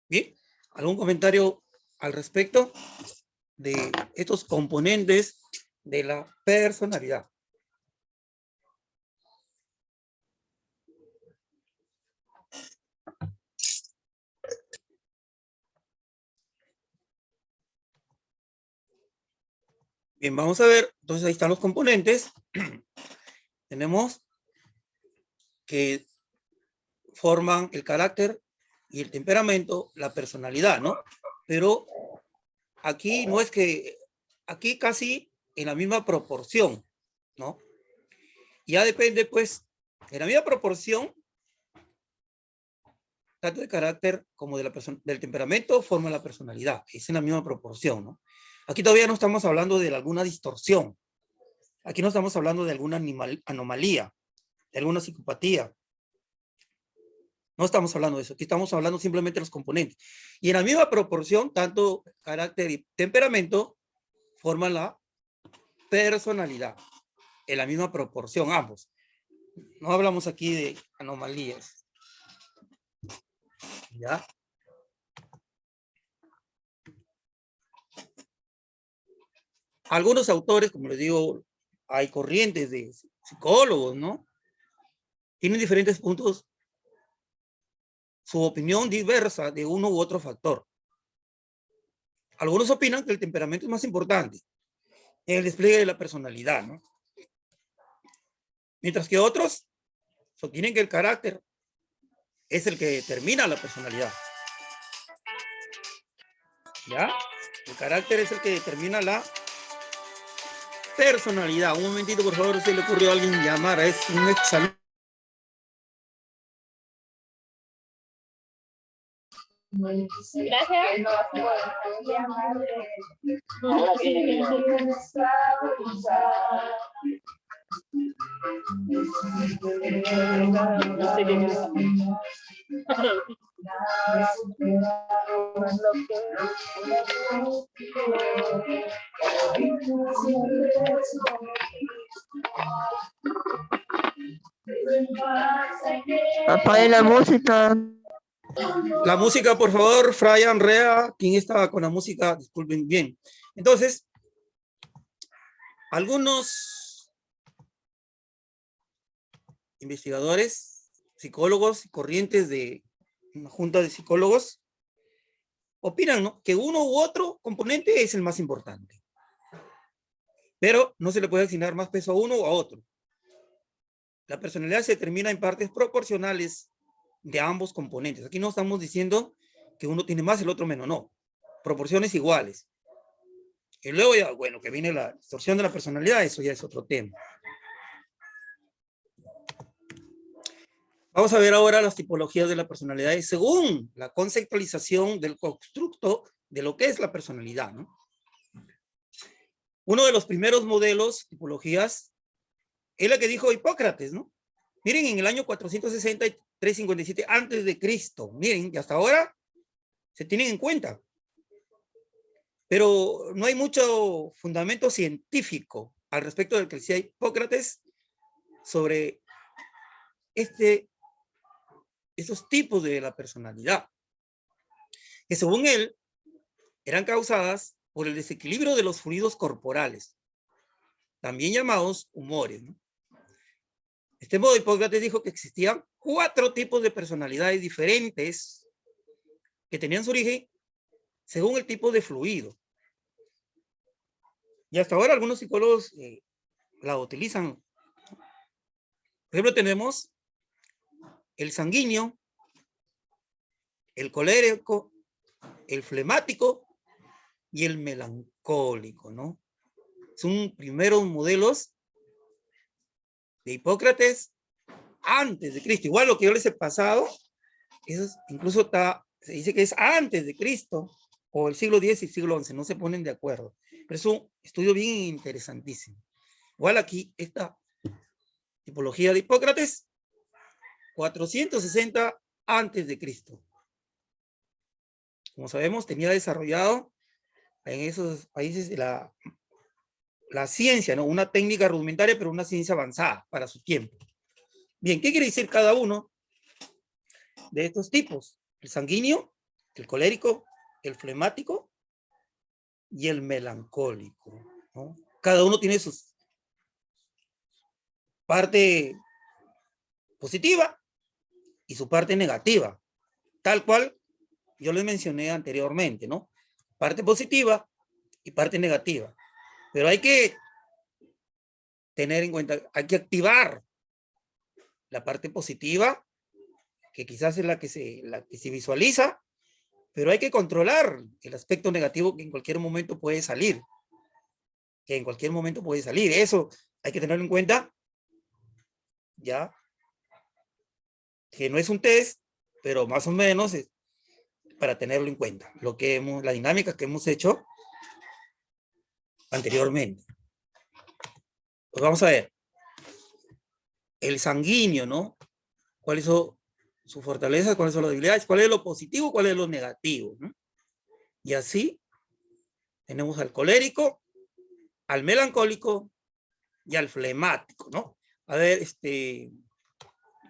Bien, ¿algún comentario al respecto de estos componentes de la personalidad? Bien, vamos a ver, entonces ahí están los componentes. Tenemos que forman el carácter y el temperamento, la personalidad, ¿no? Pero aquí no es que, aquí casi en la misma proporción, ¿no? Ya depende, pues, en la misma proporción, tanto de carácter como de del temperamento forman la personalidad. Es en la misma proporción, ¿no? Aquí todavía no estamos hablando de alguna distorsión. Aquí no estamos hablando de alguna anomalía, de alguna psicopatía. No estamos hablando de eso. Aquí estamos hablando simplemente de los componentes. Y en la misma proporción, tanto carácter y temperamento forman la personalidad. En la misma proporción, ambos. No hablamos aquí de anomalías. ¿Ya? Algunos autores, como les digo, hay corrientes de psicólogos, ¿no? Tienen diferentes puntos, su opinión diversa de uno u otro factor. Algunos opinan que el temperamento es más importante en el despliegue de la personalidad, ¿no? Mientras que otros sostienen que el carácter es el que determina la personalidad. ¿Ya? El carácter es el que determina la personalidad. Un momentito, por favor, se le ocurrió a alguien llamar, es un exalumno.
Apague la música.
La música, por favor, Brian Rea, ¿quién estaba con la música? Disculpen bien. Entonces, algunos investigadores, psicólogos, corrientes de una junta de psicólogos, opinan, ¿no?, que uno u otro componente es el más importante. pero no se le puede asignar más peso a uno o a otro. La personalidad se determina en partes proporcionales de ambos componentes. Aquí no estamos diciendo que uno tiene más y el otro menos, no. Proporciones iguales. Y luego ya, bueno, que viene la distorsión de la personalidad, eso ya es otro tema. Vamos a ver ahora las tipologías de la personalidad según la conceptualización del constructo de lo que es la personalidad, ¿no? Uno de los primeros modelos, tipologías, es la que dijo Hipócrates, ¿no? Miren, en el año 463-57 antes de Cristo, miren, que hasta ahora se tienen en cuenta. Pero no hay mucho fundamento científico al respecto del que decía Hipócrates sobre esos tipos de la personalidad, que según él eran causadas por el desequilibrio de los fluidos corporales, también llamados humores, ¿no? Este modo, Hipócrates dijo que existían 4 tipos de personalidades diferentes que tenían su origen según el tipo de fluido. Y hasta ahora algunos psicólogos la utilizan. Por ejemplo, tenemos el sanguíneo, el colérico, el flemático y el melancólico, ¿no? Son primeros modelos de Hipócrates antes de Cristo. Igual lo que yo les he pasado, eso incluso se dice que es antes de Cristo, o el siglo X y siglo XI, no se ponen de acuerdo. Pero es un estudio bien interesantísimo. Igual aquí, esta tipología de Hipócrates, 460 antes de Cristo. Como sabemos, tenía desarrollado en esos países la ciencia, ¿no? Una técnica rudimentaria, pero una ciencia avanzada para su tiempo. Bien, ¿qué quiere decir cada uno de estos tipos? El sanguíneo, el colérico, el flemático y el melancólico, ¿no? Cada uno tiene su parte positiva y su parte negativa, tal cual yo les mencioné anteriormente, ¿no? Parte positiva y parte negativa. Pero hay que tener en cuenta, hay que activar la parte positiva, que quizás es la que se visualiza, pero hay que controlar el aspecto negativo que en cualquier momento puede salir. Eso hay que tenerlo en cuenta, ya, que no es un test, pero más o menos es para tenerlo en cuenta, la dinámica que hemos hecho anteriormente. Pues vamos a ver. El sanguíneo, ¿no? ¿Cuáles son sus fortalezas? ¿Cuáles son las debilidades? ¿Cuál es lo positivo? ¿Cuál es lo negativo? ¿No? Y así tenemos al colérico, al melancólico y al flemático, ¿no? A ver,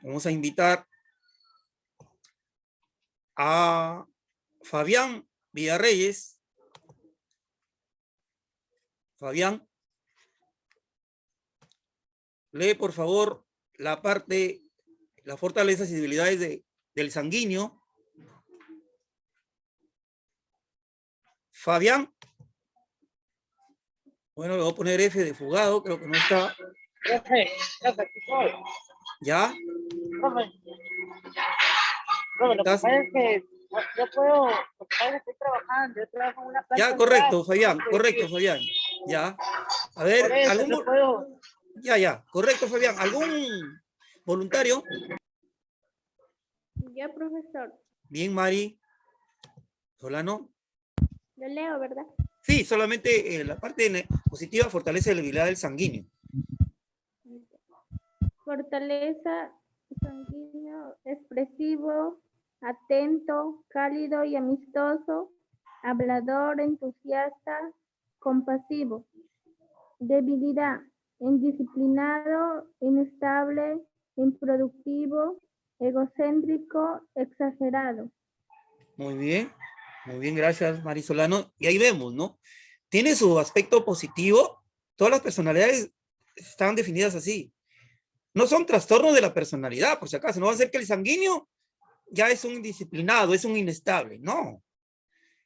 vamos a invitar a Fabián Villarreyes. Fabián, lee por favor la parte, las fortalezas y debilidades del sanguíneo. Fabián. Bueno, le voy a poner F de fugado, creo que no está. ¿Ya?
Profe, lo que pasa es que yo puedo, porque estoy trabajando, yo trabajo en una planta.
Ya, correcto, Fabián, correcto, Fabián. Ya. A ver, ¿algún... Ya, correcto, Fabián. ¿Algún voluntario?
Ya, profesor.
Bien, Mari. Solano.
Lo leo, ¿verdad?
Sí, solamente la parte positiva fortalece la debilidad del sanguíneo.
Fortaleza sanguíneo, expresivo, atento, cálido y amistoso, hablador, entusiasta, compasivo. Debilidad, indisciplinado, inestable, improductivo, egocéntrico, exagerado.
Muy bien, gracias, Marisolano. Y ahí vemos, ¿no? Tiene su aspecto positivo. Todas las personalidades están definidas así. No son trastornos de la personalidad, por si acaso. No va a ser que el sanguíneo ya es un indisciplinado, es un inestable. No.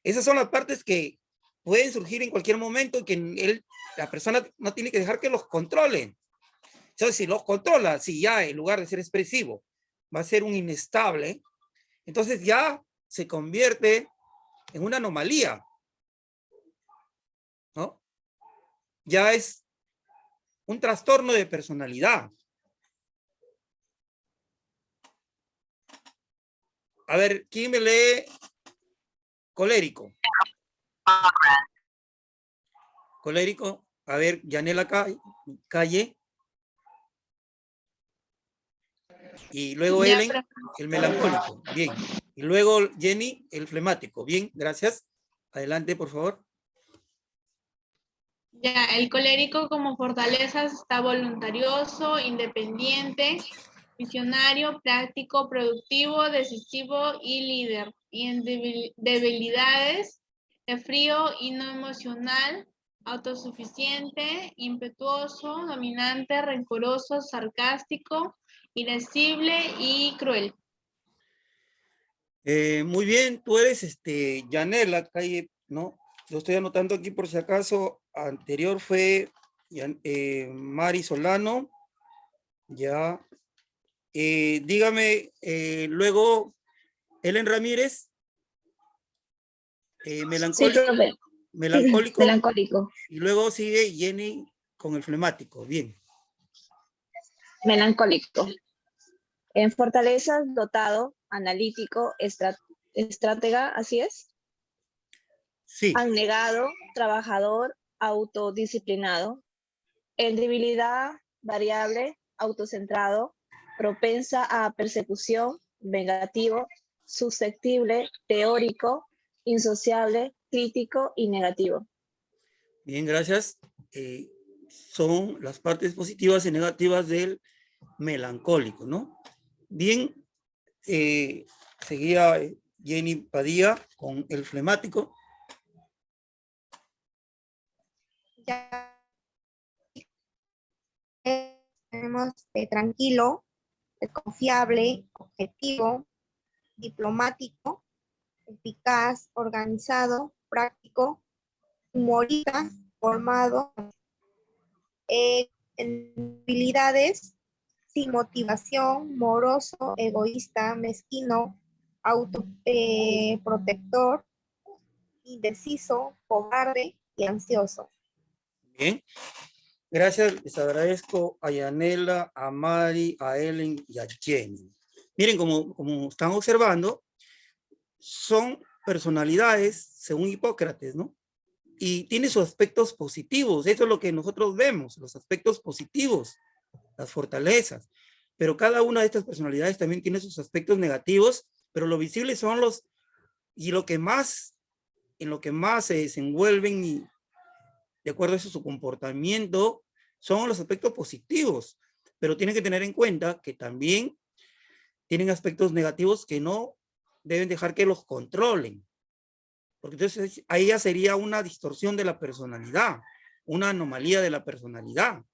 Esas son las partes que pueden surgir en cualquier momento que la persona no tiene que dejar que los controlen. Entonces, si los controla, si ya en lugar de ser expresivo va a ser un inestable, entonces ya se convierte en una anomalía, ¿no? Ya es un trastorno de personalidad. A ver, ¿quién me lee colérico? Colérico. A ver, Yanela Calle. Y luego
Ya,
Ellen, el melancólico. Bien. Y luego Jenny, el flemático. Bien, gracias. Adelante, por favor.
Ya, el colérico como fortalezas está voluntarioso, independiente, visionario, práctico, productivo, decisivo y líder. Y en debilidades, es frío y no emocional, autosuficiente, impetuoso, dominante, rencoroso, sarcástico, irascible y cruel.
Muy bien, tú eres Yanela Calle, ¿no? Yo estoy anotando aquí por si acaso. Anterior fue Mari Solano. Ya. Dígame, luego Ellen Ramírez. Melancólico.
Sí, profe.
Melancólico.
Melancólico.
Y luego sigue Jenny con el flemático. Bien.
Melancólico. En fortalezas, dotado, analítico, estratega, ¿así es?
Sí.
Abnegado, trabajador, autodisciplinado. En debilidad, variable, autocentrado, propensa a persecución, vengativo, susceptible, teórico, insociable, crítico y negativo.
Bien, gracias. Son las partes positivas y negativas del melancólico, ¿no? Bien, seguía Jenny Padilla con el flemático.
Ya tenemos tranquilo, confiable, objetivo, diplomático, eficaz, organizado, práctico, humorista, formado, en habilidades, sin motivación, moroso, egoísta, mezquino, autoprotector, indeciso, cobarde y ansioso.
Bien, gracias, les agradezco a Yanela, a Mari, a Ellen y a Jenny. Miren, como están observando, son personalidades según Hipócrates, ¿no? Y tiene sus aspectos positivos, eso es lo que nosotros vemos, los aspectos positivos, las fortalezas. Pero cada una de estas personalidades también tiene sus aspectos negativos, pero lo visible son y en lo que más se desenvuelven y de acuerdo a eso, su comportamiento, son los aspectos positivos, pero tienen que tener en cuenta que también tienen aspectos negativos que no deben dejar que los controlen, porque entonces ahí ya sería una distorsión de la personalidad, una anomalía de la personalidad,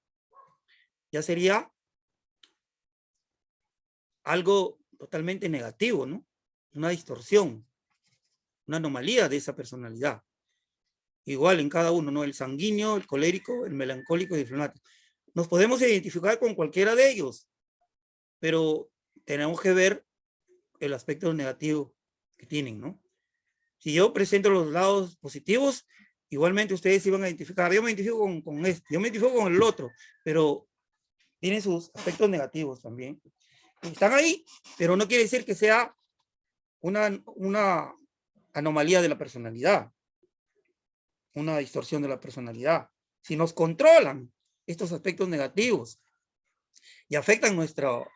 ya sería algo totalmente negativo, ¿no? Una distorsión, una anomalía de esa personalidad. Igual en cada uno, ¿no? El sanguíneo, el colérico, el melancólico y el flemático. Nos podemos identificar con cualquiera de ellos, pero tenemos que ver el aspecto negativo que tienen, ¿no? Si yo presento los lados positivos, igualmente ustedes se van a identificar. Yo me identifico con este, yo me identifico con el otro, pero tienen sus aspectos negativos también. Están ahí, pero no quiere decir que sea una anomalía de la personalidad, una distorsión de la personalidad. Si nos controlan estos aspectos negativos y afectan nuestra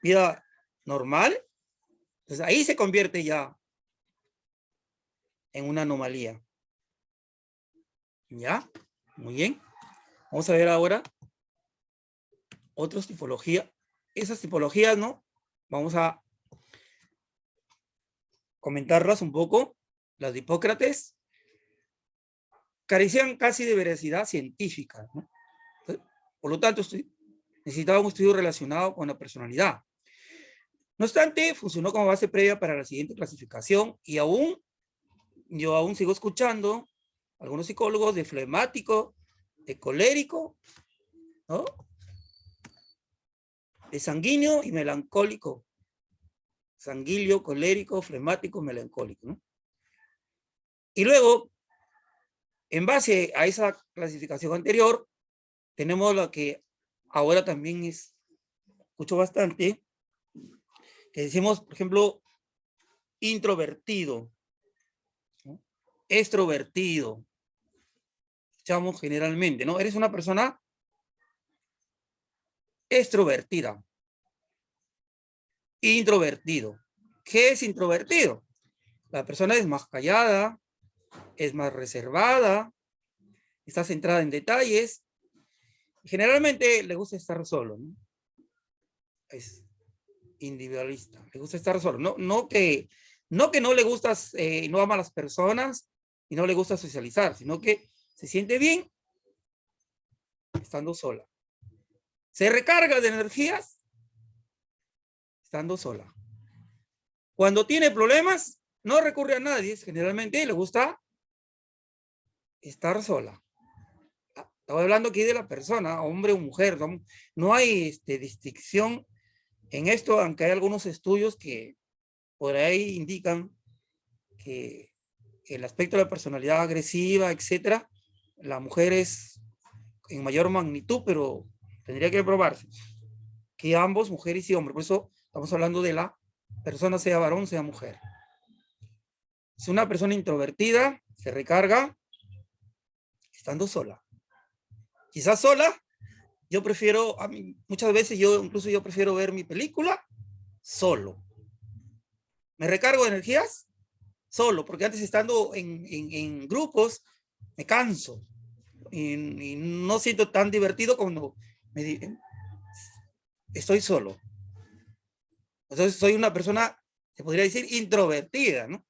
vida normal, pues ahí se convierte ya en una anomalía. ¿Ya? Muy bien. Vamos a ver ahora otras tipologías. Esas tipologías, ¿no? Vamos a comentarlas un poco. Las de Hipócrates carecían casi de veracidad científica, ¿no? Por lo tanto, necesitaba un estudio relacionado con la personalidad. No obstante, funcionó como base previa para la siguiente clasificación y yo aún sigo escuchando algunos psicólogos, de flemático, de colérico, ¿no? De sanguíneo y melancólico. Sanguíneo, colérico, flemático, melancólico, ¿no? Y luego, en base a esa clasificación anterior, tenemos lo que ahora también escucho bastante, que decimos, por ejemplo, introvertido, ¿no? Extrovertido. Escuchamos generalmente, ¿no? Eres una persona extrovertida. Introvertido. ¿Qué es introvertido? La persona es más callada, es más reservada, está centrada en detalles. Generalmente le gusta estar solo, ¿no? Es individualista, le gusta estar solo. No que no le gustas, no ama a las personas y no le gusta socializar, sino que se siente bien estando sola. Se recarga de energías estando sola. Cuando tiene problemas, no recurre a nadie, generalmente le gusta estar sola. Estaba hablando aquí de la persona, hombre o mujer, no hay distinción en esto, aunque hay algunos estudios que por ahí indican que el aspecto de la personalidad agresiva, etcétera, la mujer es en mayor magnitud, pero tendría que probarse que ambos, mujeres y hombres, por eso estamos hablando de la persona, sea varón, sea mujer. Si una persona introvertida se recarga estando sola. Quizás sola, yo prefiero, muchas veces incluso yo prefiero ver mi película solo. ¿Me recargo de energías? Solo, porque antes estando en grupos me canso y no siento tan divertido cuando estoy solo. Entonces soy una persona, se podría decir, introvertida, ¿no?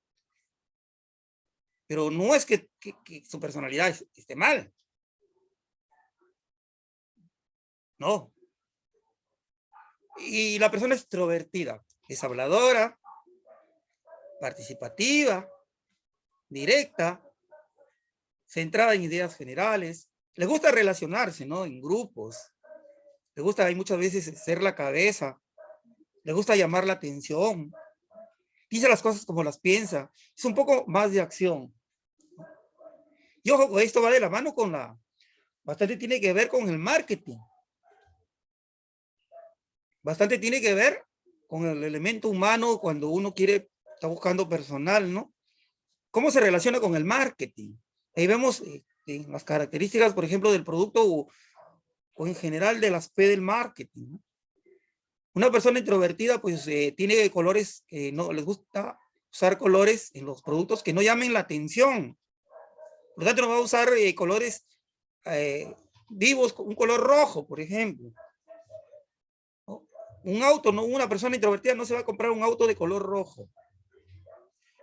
Pero no es que su personalidad esté mal. No. Y la persona extrovertida es habladora, participativa, directa, centrada en ideas generales. Le gusta relacionarse, ¿no? En grupos. Le gusta muchas veces ser la cabeza. Le gusta llamar la atención. Dice las cosas como las piensa. Es un poco más de acción. Y ojo, esto va de la mano con bastante tiene que ver con el marketing. Bastante tiene que ver con el elemento humano cuando uno está buscando personal, ¿no? ¿Cómo se relaciona con el marketing? Ahí vemos las características, por ejemplo, del producto o en general de las P del marketing, ¿no? Una persona introvertida, pues, tiene colores que no les gusta usar colores en los productos que no llamen la atención. Por lo tanto, no va a usar colores vivos, un color rojo, por ejemplo. ¿No? Un auto, no, una persona introvertida no se va a comprar un auto de color rojo.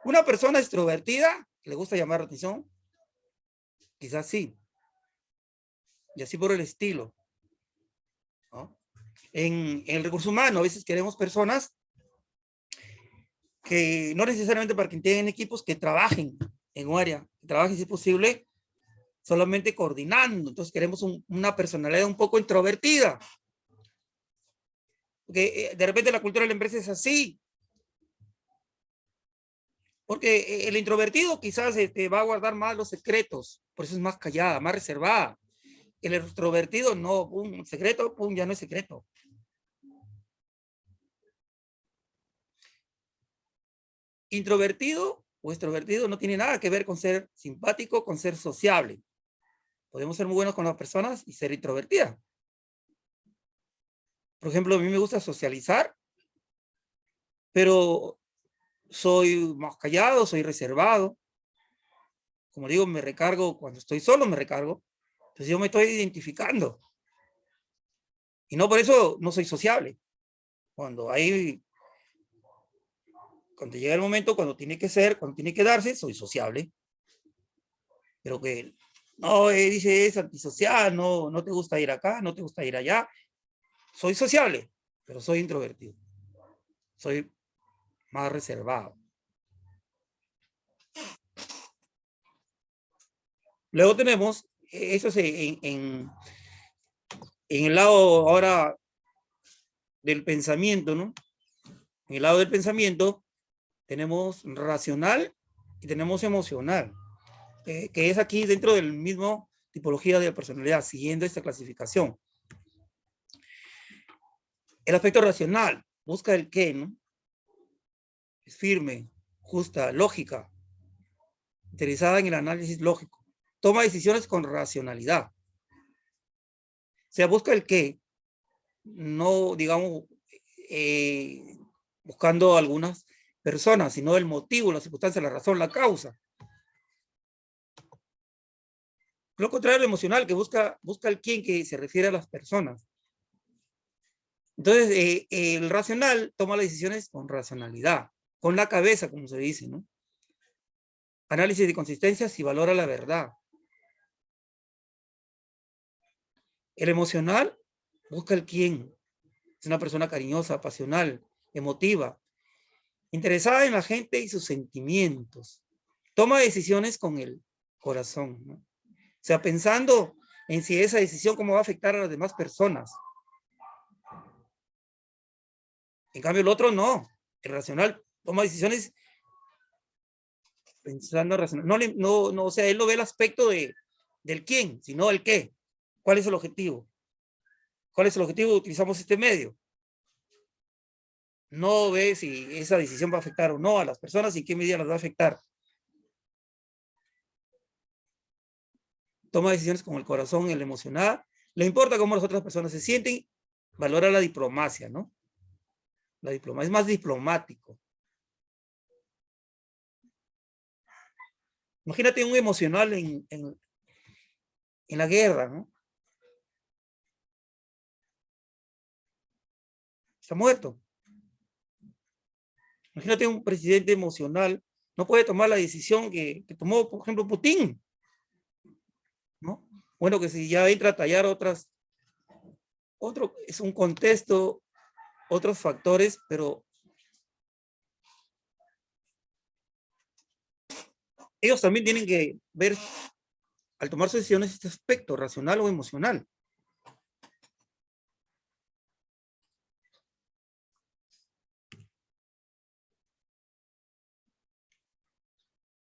Una persona extrovertida, que le gusta llamar la atención, quizás sí. Y así por el estilo, ¿no? En el recurso humano, a veces queremos personas que no necesariamente para que tengan equipos, que trabajen en un área, que trabajen si es posible, solamente coordinando. Entonces queremos una personalidad un poco introvertida. Porque de repente la cultura de la empresa es así. Porque el introvertido quizás va a guardar más los secretos, por eso es más callada, más reservada. El extrovertido no, un secreto, pum, ya no es secreto. Introvertido o extrovertido no tiene nada que ver con ser simpático, con ser sociable. Podemos ser muy buenos con las personas y ser introvertida. Por ejemplo, a mí me gusta socializar, pero soy más callado, soy reservado. Como digo, me recargo cuando estoy solo, me recargo. Entonces yo me estoy identificando. Y no por eso no soy sociable. Cuando llega el momento, cuando tiene que ser, cuando tiene que darse, soy sociable. Pero que no, dice, es antisocial, no te gusta ir acá, no te gusta ir allá. Soy sociable, pero soy introvertido. Soy más reservado. Luego tenemos, eso es en el lado ahora del pensamiento, ¿no? En el lado del pensamiento tenemos racional y tenemos emocional, que es aquí dentro del mismo tipología de la personalidad, siguiendo esta clasificación. El aspecto racional busca el qué, ¿no? Es firme, justa, lógica, interesada en el análisis lógico. Toma decisiones con racionalidad. O sea, busca el qué, no, digamos, buscando algunas personas, sino el motivo, la circunstancia, la razón, la causa. Lo contrario al emocional, que busca el quién, que se refiere a las personas. Entonces, el racional toma las decisiones con racionalidad, con la cabeza, como se dice, ¿no? Análisis de consistencias y valora la verdad. El emocional busca el quién. Es una persona cariñosa, pasional, emotiva, interesada en la gente y sus sentimientos. Toma decisiones con el corazón, ¿no? O sea, pensando en si esa decisión cómo va a afectar a las demás personas. En cambio, el otro no. El racional toma decisiones pensando racional. No, o sea, él no ve el aspecto del quién, sino el qué. ¿Cuál es el objetivo? ¿Cuál es el objetivo? Utilizamos este medio. No ve si esa decisión va a afectar o no a las personas y en qué medida las va a afectar. Toma decisiones con el corazón, el emocional. Le importa cómo las otras personas se sienten. Valora la diplomacia, ¿no? La diplomacia es más diplomático. Imagínate un emocional en la guerra, ¿no? Está muerto. Imagínate un presidente emocional, no puede tomar la decisión que tomó, por ejemplo, Putin, ¿no? Bueno, que si ya entra a tallar es un contexto, otros factores, pero ellos también tienen que ver, al tomar sus decisiones, este aspecto racional o emocional.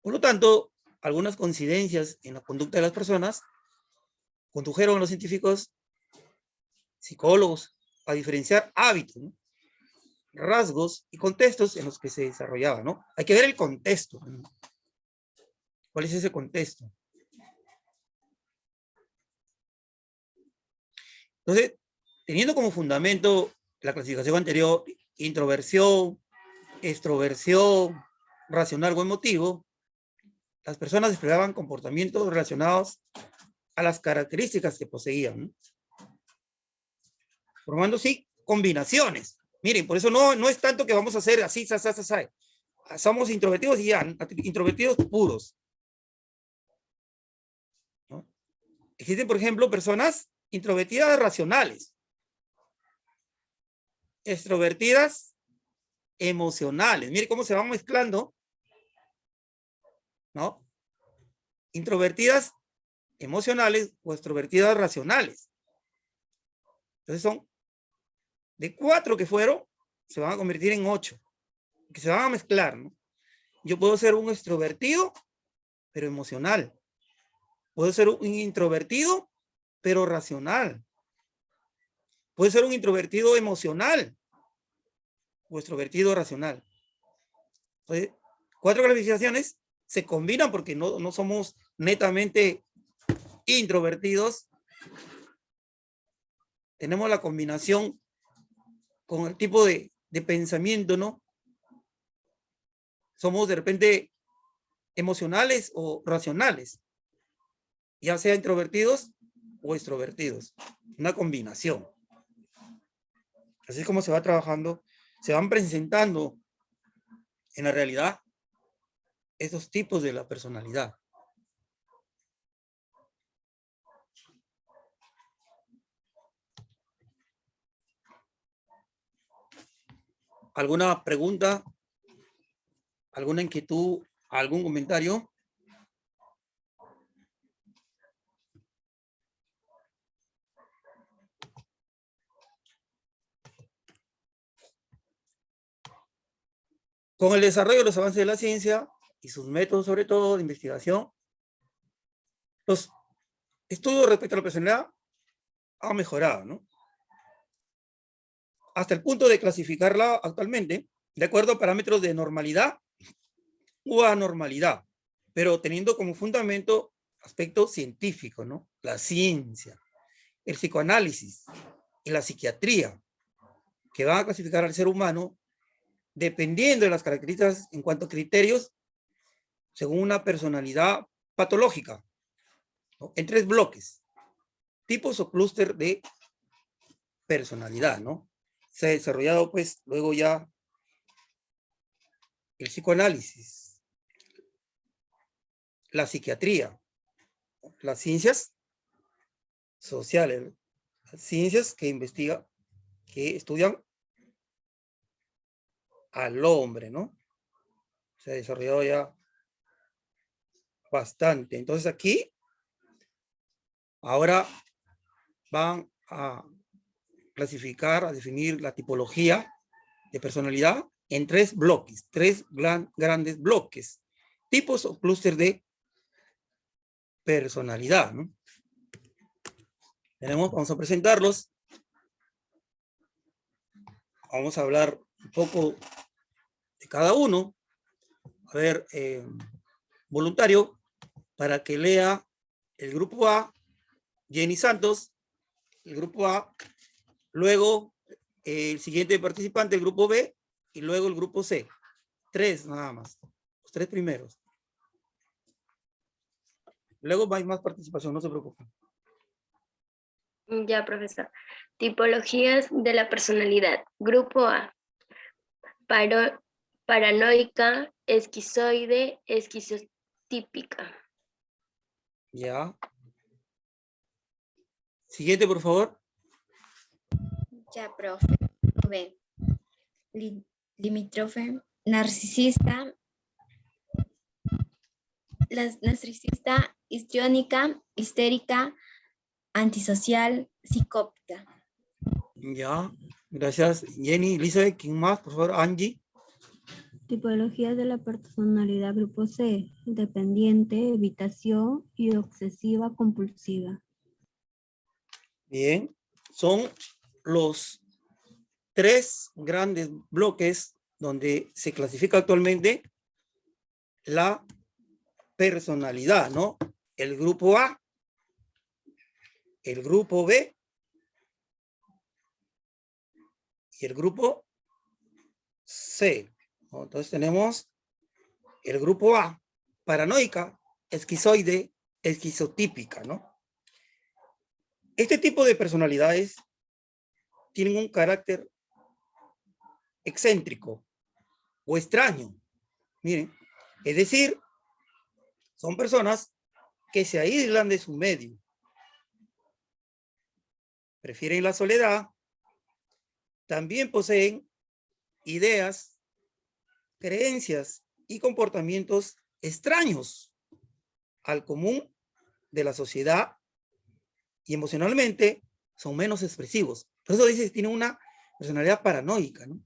Por lo tanto, algunas coincidencias en la conducta de las personas condujeron a los científicos, psicólogos, a diferenciar hábitos, ¿no? Rasgos y contextos en los que se desarrollaba, ¿no? Hay que ver el contexto, ¿no? ¿Cuál es ese contexto? Entonces, teniendo como fundamento la clasificación anterior, introversión, extroversión, racional o emotivo, las personas desplegaban comportamientos relacionados a las características que poseían, ¿no? Formando, sí, combinaciones. Miren, por eso no es tanto que vamos a hacer así, somos introvertidos y ya, introvertidos puros, ¿no? Existen, por ejemplo, personas introvertidas racionales, extrovertidas emocionales. Mire cómo se van mezclando, ¿no? Introvertidas emocionales o extrovertidas racionales. Entonces son de 4 que fueron, se van a convertir en 8, que se van a mezclar, ¿no? Yo puedo ser un extrovertido, pero emocional. Puedo ser un introvertido, pero racional. Puede ser un introvertido emocional o extrovertido racional. Entonces, 4 clasificaciones se combinan porque no somos netamente introvertidos. Tenemos la combinación con el tipo de pensamiento, ¿no? Somos de repente emocionales o racionales, ya sea introvertidos o extrovertidos. Una combinación. Así es como se va trabajando, se van presentando en la realidad esos tipos de la personalidad. ¿Alguna pregunta? ¿Alguna inquietud? ¿Algún comentario? Con el desarrollo de los avances de la ciencia y sus métodos, sobre todo, de investigación, los estudios respecto a la personalidad han mejorado, ¿no? Hasta el punto de clasificarla actualmente de acuerdo a parámetros de normalidad o anormalidad, pero teniendo como fundamento aspecto científico, ¿no? La ciencia, el psicoanálisis y la psiquiatría, que van a clasificar al ser humano dependiendo de las características en cuanto a criterios, según una personalidad patológica, ¿no? En 3 bloques, tipos o clúster de personalidad, ¿no? Se ha desarrollado, pues, luego ya el psicoanálisis, la psiquiatría, las ciencias sociales, las ciencias que investigan, que estudian al hombre, ¿no? Se ha desarrollado ya bastante. Entonces aquí, ahora van a clasificar, a definir la tipología de personalidad en 3 bloques, 3 grandes bloques, tipos o clúster de personalidad, ¿no? Vamos a presentarlos. Vamos a hablar un poco de cada uno. A ver, voluntario, para que lea el grupo A, Jenny Santos, el grupo A, luego el siguiente participante, el grupo B, y luego el grupo C. 3 nada más, los 3 primeros. Luego hay más participación, no se preocupen.
Ya, profesor. Tipologías de la personalidad. Grupo A. Paranoica, esquizoide, esquizotípica.
Ya. Siguiente, por favor.
Ya, profe. B. Limítrofe, narcisista, narcisista, histriónica, histérica, antisocial, psicópata.
Ya, gracias. Jenny, Elizabeth, ¿quién más? Por favor, Angie.
Tipologías de la personalidad grupo C, dependiente, evitación y obsesiva compulsiva.
Bien, son los 3 grandes bloques donde se clasifica actualmente la personalidad, ¿no? El grupo A, el grupo B y el grupo C, ¿no? Entonces tenemos el grupo A, paranoica, esquizoide, esquizotípica, ¿no? Este tipo de personalidades tienen un carácter excéntrico o extraño. Miren, es decir, son personas que se aíslan de su medio. Prefieren la soledad. También poseen ideas, creencias y comportamientos extraños al común de la sociedad y emocionalmente son menos expresivos. Por eso dice que tienen una personalidad paranoica, ¿no?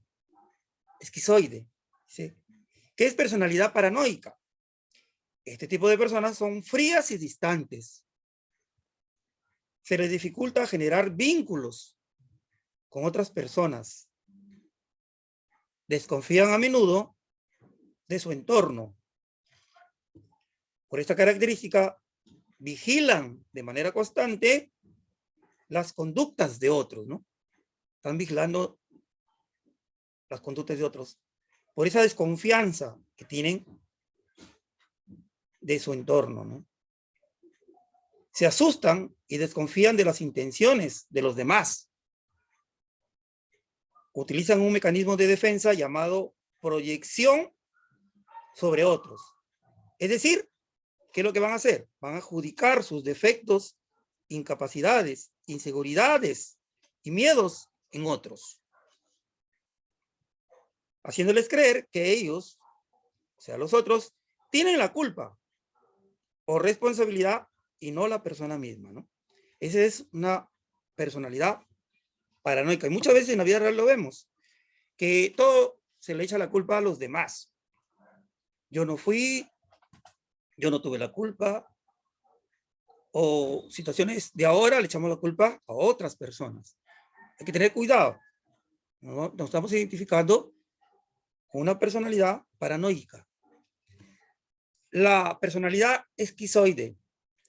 Esquizoide. ¿Sí? ¿Qué es personalidad paranoica? Este tipo de personas son frías y distantes. Se les dificulta generar vínculos con otras personas. Desconfían a menudo de su entorno. Por esta característica, vigilan de manera constante las conductas de otros, ¿no? Están vigilando las conductas de otros. Por esa desconfianza que tienen de su entorno, ¿no? Se asustan y desconfían de las intenciones de los demás. Utilizan un mecanismo de defensa llamado proyección sobre otros. Es decir, ¿qué es lo que van a hacer? Van a adjudicar sus defectos, incapacidades, inseguridades y miedos en otros, haciéndoles creer que ellos, o sea, los otros, tienen la culpa o responsabilidad y no la persona misma, ¿no? Esa es una personalidad paranoica. Y muchas veces en la vida real lo vemos, que todo se le echa la culpa a los demás. Yo no fui, yo no tuve la culpa, o situaciones de ahora le echamos la culpa a otras personas. Hay que tener cuidado. ¿No? Nos estamos identificando con una personalidad paranoica. La personalidad esquizoide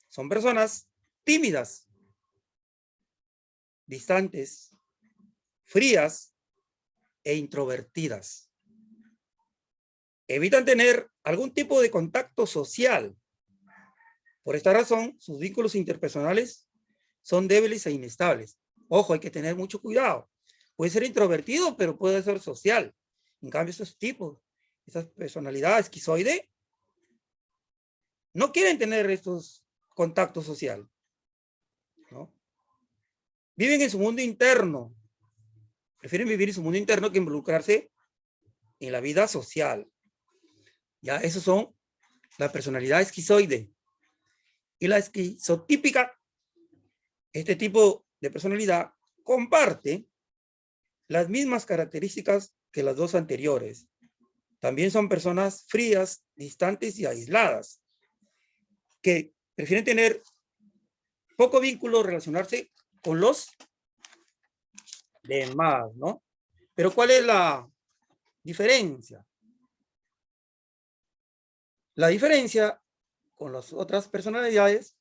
son personas tímidas, distantes, frías e introvertidas. Evitan tener algún tipo de contacto social. Por esta razón, sus vínculos interpersonales son débiles e inestables. Ojo, hay que tener mucho cuidado. Puede ser introvertido, pero puede ser social. En cambio, estos tipos, estas personalidades esquizoide, no quieren tener estos contactos sociales, ¿no? Viven en su mundo interno. Prefieren vivir en su mundo interno que involucrarse en la vida social. Ya, esos son la personalidad esquizoide. Y la esquizotípica, este tipo de personalidad comparte las mismas características que las dos anteriores. También son personas frías, distantes y aisladas, que prefieren tener poco vínculo, relacionarse con los demás, ¿no? Pero ¿cuál es la diferencia? La diferencia con las otras personalidades,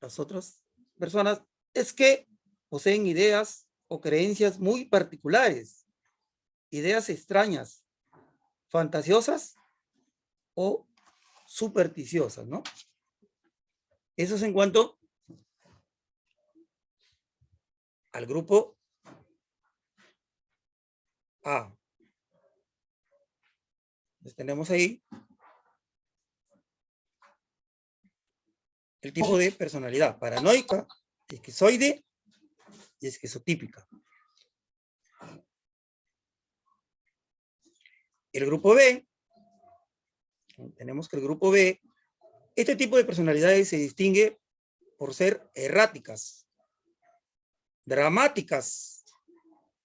las otras personas, es que poseen ideas o creencias muy particulares, ideas extrañas, fantasiosas o supersticiosas, ¿no? Eso es en cuanto al grupo A. Entonces tenemos ahí el tipo de personalidad: paranoica, esquizoide y esquizotípica. El grupo B, tenemos que el grupo B, este tipo de personalidades se distingue por ser erráticas, dramáticas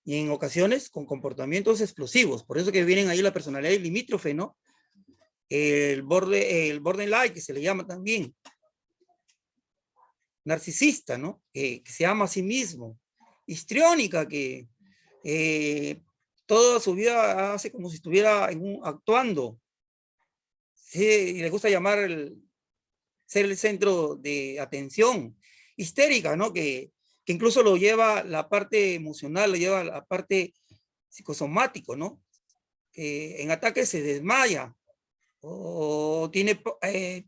y en ocasiones con comportamientos explosivos. Por eso que vienen ahí la personalidad limítrofe, ¿no? El borderline, que se le llama también. Narcisista, ¿no? Que se ama a sí mismo. Histriónica, que toda su vida hace como si estuviera actuando. Sí, y le gusta ser el centro de atención. Histérica, ¿no? Que incluso lo lleva la parte emocional, lo lleva la parte psicosomático, ¿no? En ataques se desmaya o tiene de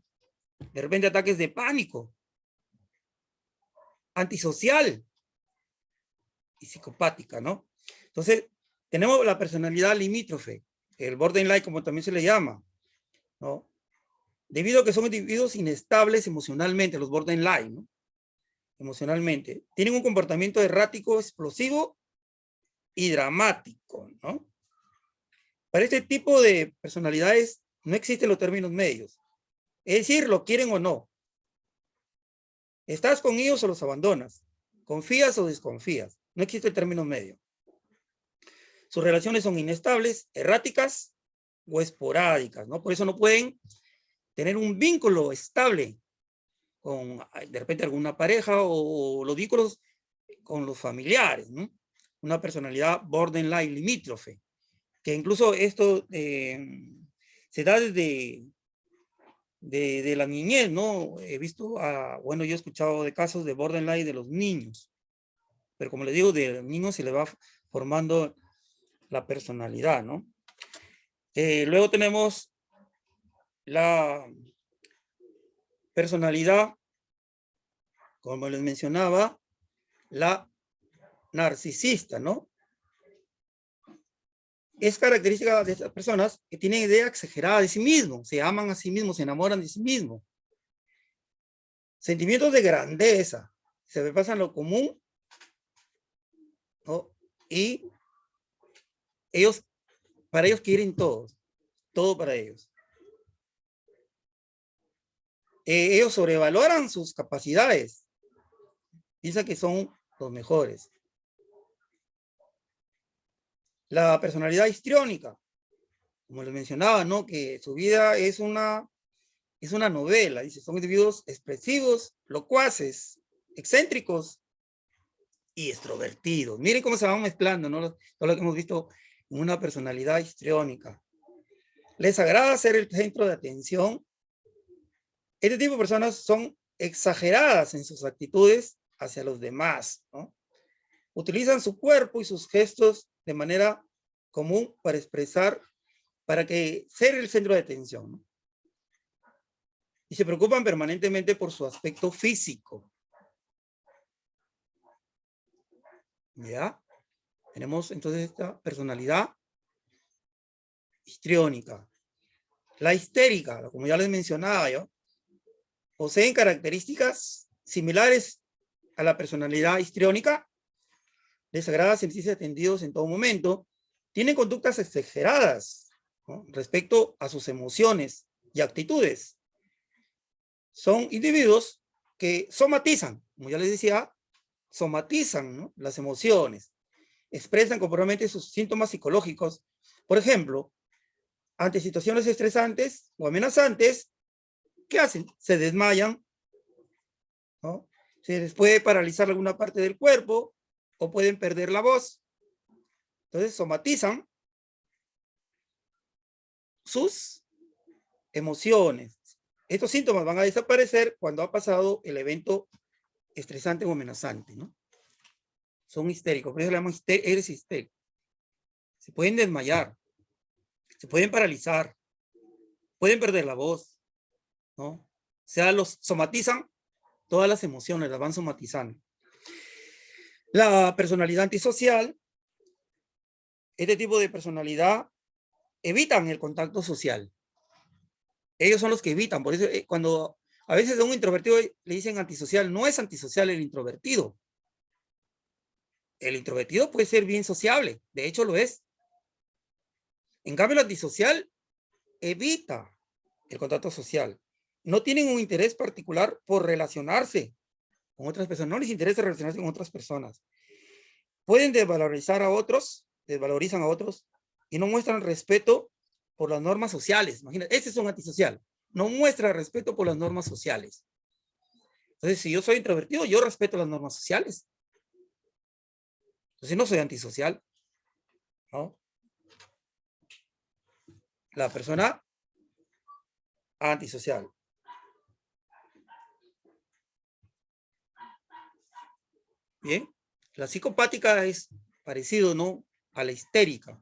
repente ataques de pánico. Antisocial y psicopática, ¿no? Entonces, tenemos la personalidad limítrofe, el borderline, como también se le llama, ¿no? Debido a que son individuos inestables emocionalmente, los borderline, ¿no? Emocionalmente. Tienen un comportamiento errático, explosivo y dramático, ¿no? Para este tipo de personalidades no existen los términos medios. Es decir, lo quieren o no. ¿Estás con ellos o los abandonas? ¿Confías o desconfías? No existe el término medio. Sus relaciones son inestables, erráticas o esporádicas, ¿no? Por eso no pueden tener un vínculo estable con, de repente, alguna pareja o los vínculos con los familiares, ¿no? Una personalidad borderline limítrofe, que incluso esto se da desde de la niñez, ¿no? He visto, bueno, yo he escuchado de casos de borderline de los niños, pero como les digo, de los niños se le va formando la personalidad, ¿no? Luego tenemos la personalidad, como les mencionaba, la narcisista, ¿no? Es característica de estas personas que tienen idea exagerada de sí mismos, se aman a sí mismos, se enamoran de sí mismos. Sentimientos de grandeza, se pasan lo común, ¿no? Y para ellos quieren todo para ellos. Ellos sobrevaloran sus capacidades, piensan que son los mejores. La personalidad histriónica, como les mencionaba, ¿no? Que su vida es una novela, dice, son individuos expresivos, locuaces, excéntricos y extrovertidos. Miren cómo se van mezclando, ¿no? Todo lo que hemos visto en una personalidad histriónica. Les agrada ser el centro de atención. Este tipo de personas son exageradas en sus actitudes hacia los demás, ¿no? Utilizan su cuerpo y sus gestos de manera común para expresar, para que ser el centro de atención, ¿no? Y se preocupan permanentemente por su aspecto físico. ¿Ya? Tenemos entonces esta personalidad histriónica. La histérica, como ya les mencionaba yo, poseen características similares a la personalidad histriónica. Les agrada sentirse atendidos en todo momento. Tienen conductas exageradas, ¿no? Respecto a sus emociones y actitudes. Son individuos que somatizan, como ya les decía, somatizan, ¿no? Las emociones. Expresan corporalmente sus síntomas psicológicos. Por ejemplo, ante situaciones estresantes o amenazantes, ¿qué hacen? Se desmayan, ¿no? Se les puede paralizar alguna parte del cuerpo o pueden perder la voz. Entonces somatizan sus emociones. Estos síntomas van a desaparecer cuando ha pasado el evento estresante o amenazante, ¿no? Son histéricos, por eso le llamamos eres histérico. Se pueden desmayar, se pueden paralizar, pueden perder la voz, ¿no? O sea, los somatizan todas las emociones, las van somatizando. La personalidad antisocial, este tipo de personalidad evitan el contacto social. Ellos son los que evitan, por eso cuando a veces a un introvertido le dicen antisocial, no es antisocial el introvertido. El introvertido puede ser bien sociable, de hecho lo es. En cambio, el antisocial evita el contacto social. No tienen un interés particular por relacionarse con otras personas, no les interesa relacionarse con otras personas. Pueden desvalorizar a otros, desvalorizan a otros y no muestran respeto por las normas sociales. Imagínate, ese es un antisocial. No muestra respeto por las normas sociales. Entonces, si yo soy introvertido, yo respeto las normas sociales. Entonces, no soy antisocial, ¿no? La persona antisocial. Bien. La psicopática es parecido, ¿no? A la histérica,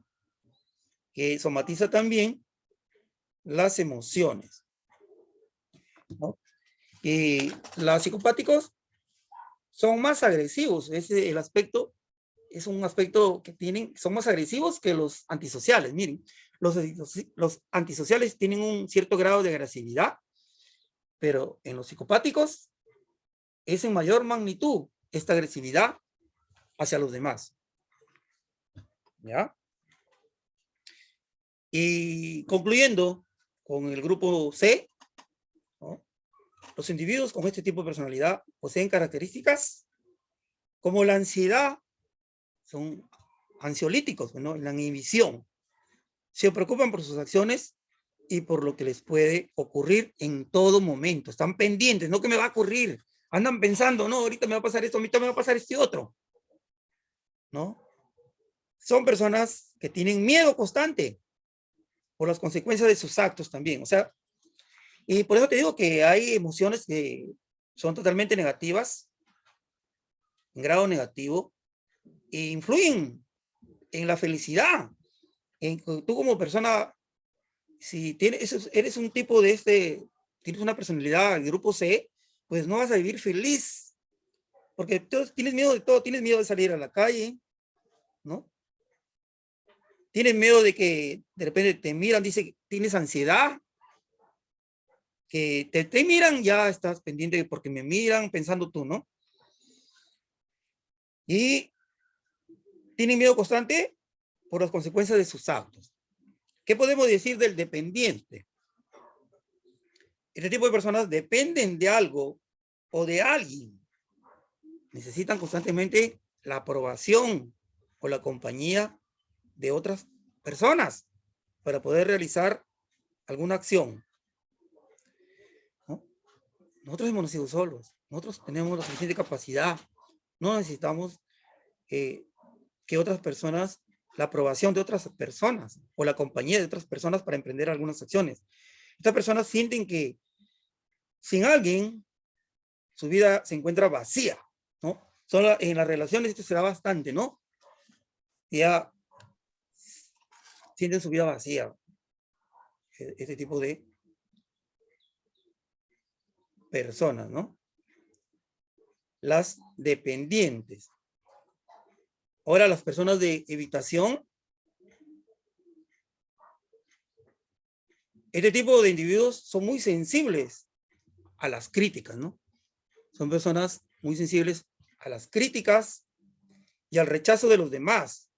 que somatiza también las emociones, ¿no? Y los psicopáticos son más agresivos. El aspecto es un aspecto que tienen, son más agresivos que los antisociales. Miren, los antisociales tienen un cierto grado de agresividad, pero en los psicopáticos es en mayor magnitud esta agresividad hacia los demás. ¿Ya? Y concluyendo con el grupo C, ¿no? Los individuos con este tipo de personalidad poseen características como la ansiedad, son ansiolíticos, ¿no? La inhibición. Se preocupan por sus acciones y por lo que les puede ocurrir en todo momento. Están pendientes, no que me va a ocurrir. Andan pensando, no, ahorita me va a pasar esto, ahorita me va a pasar este otro, ¿no? Son personas que tienen miedo constante por las consecuencias de sus actos también. O sea, y por eso te digo que hay emociones que son totalmente negativas, en grado negativo, e influyen en la felicidad. Tú como persona, si eres un tipo de tienes una personalidad del grupo C, pues no vas a vivir feliz, porque tú tienes miedo de todo, tienes miedo de salir a la calle, ¿no? Tienes miedo de que de repente te miran, dice que tienes ansiedad, que te miran, ya estás pendiente porque me miran, pensando tú, ¿no? Y tienen miedo constante por las consecuencias de sus actos. ¿Qué podemos decir del dependiente? Este tipo de personas dependen de algo o de alguien. Necesitan constantemente la aprobación o la compañía de otras personas para poder realizar alguna acción, ¿no? Nosotros hemos nacido solos, nosotros tenemos la suficiente capacidad, no necesitamos que otras personas, la aprobación de otras personas o la compañía de otras personas para emprender algunas acciones. Estas personas sienten que sin alguien su vida se encuentra vacía, ¿no? Solo en las relaciones esto se da bastante, ¿no? Ya sienten su vida vacía. Este tipo de personas, ¿no? Las dependientes. Ahora, las personas de evitación, este tipo de individuos son muy sensibles a las críticas, ¿no? Son personas muy sensibles a las críticas y al rechazo de los demás.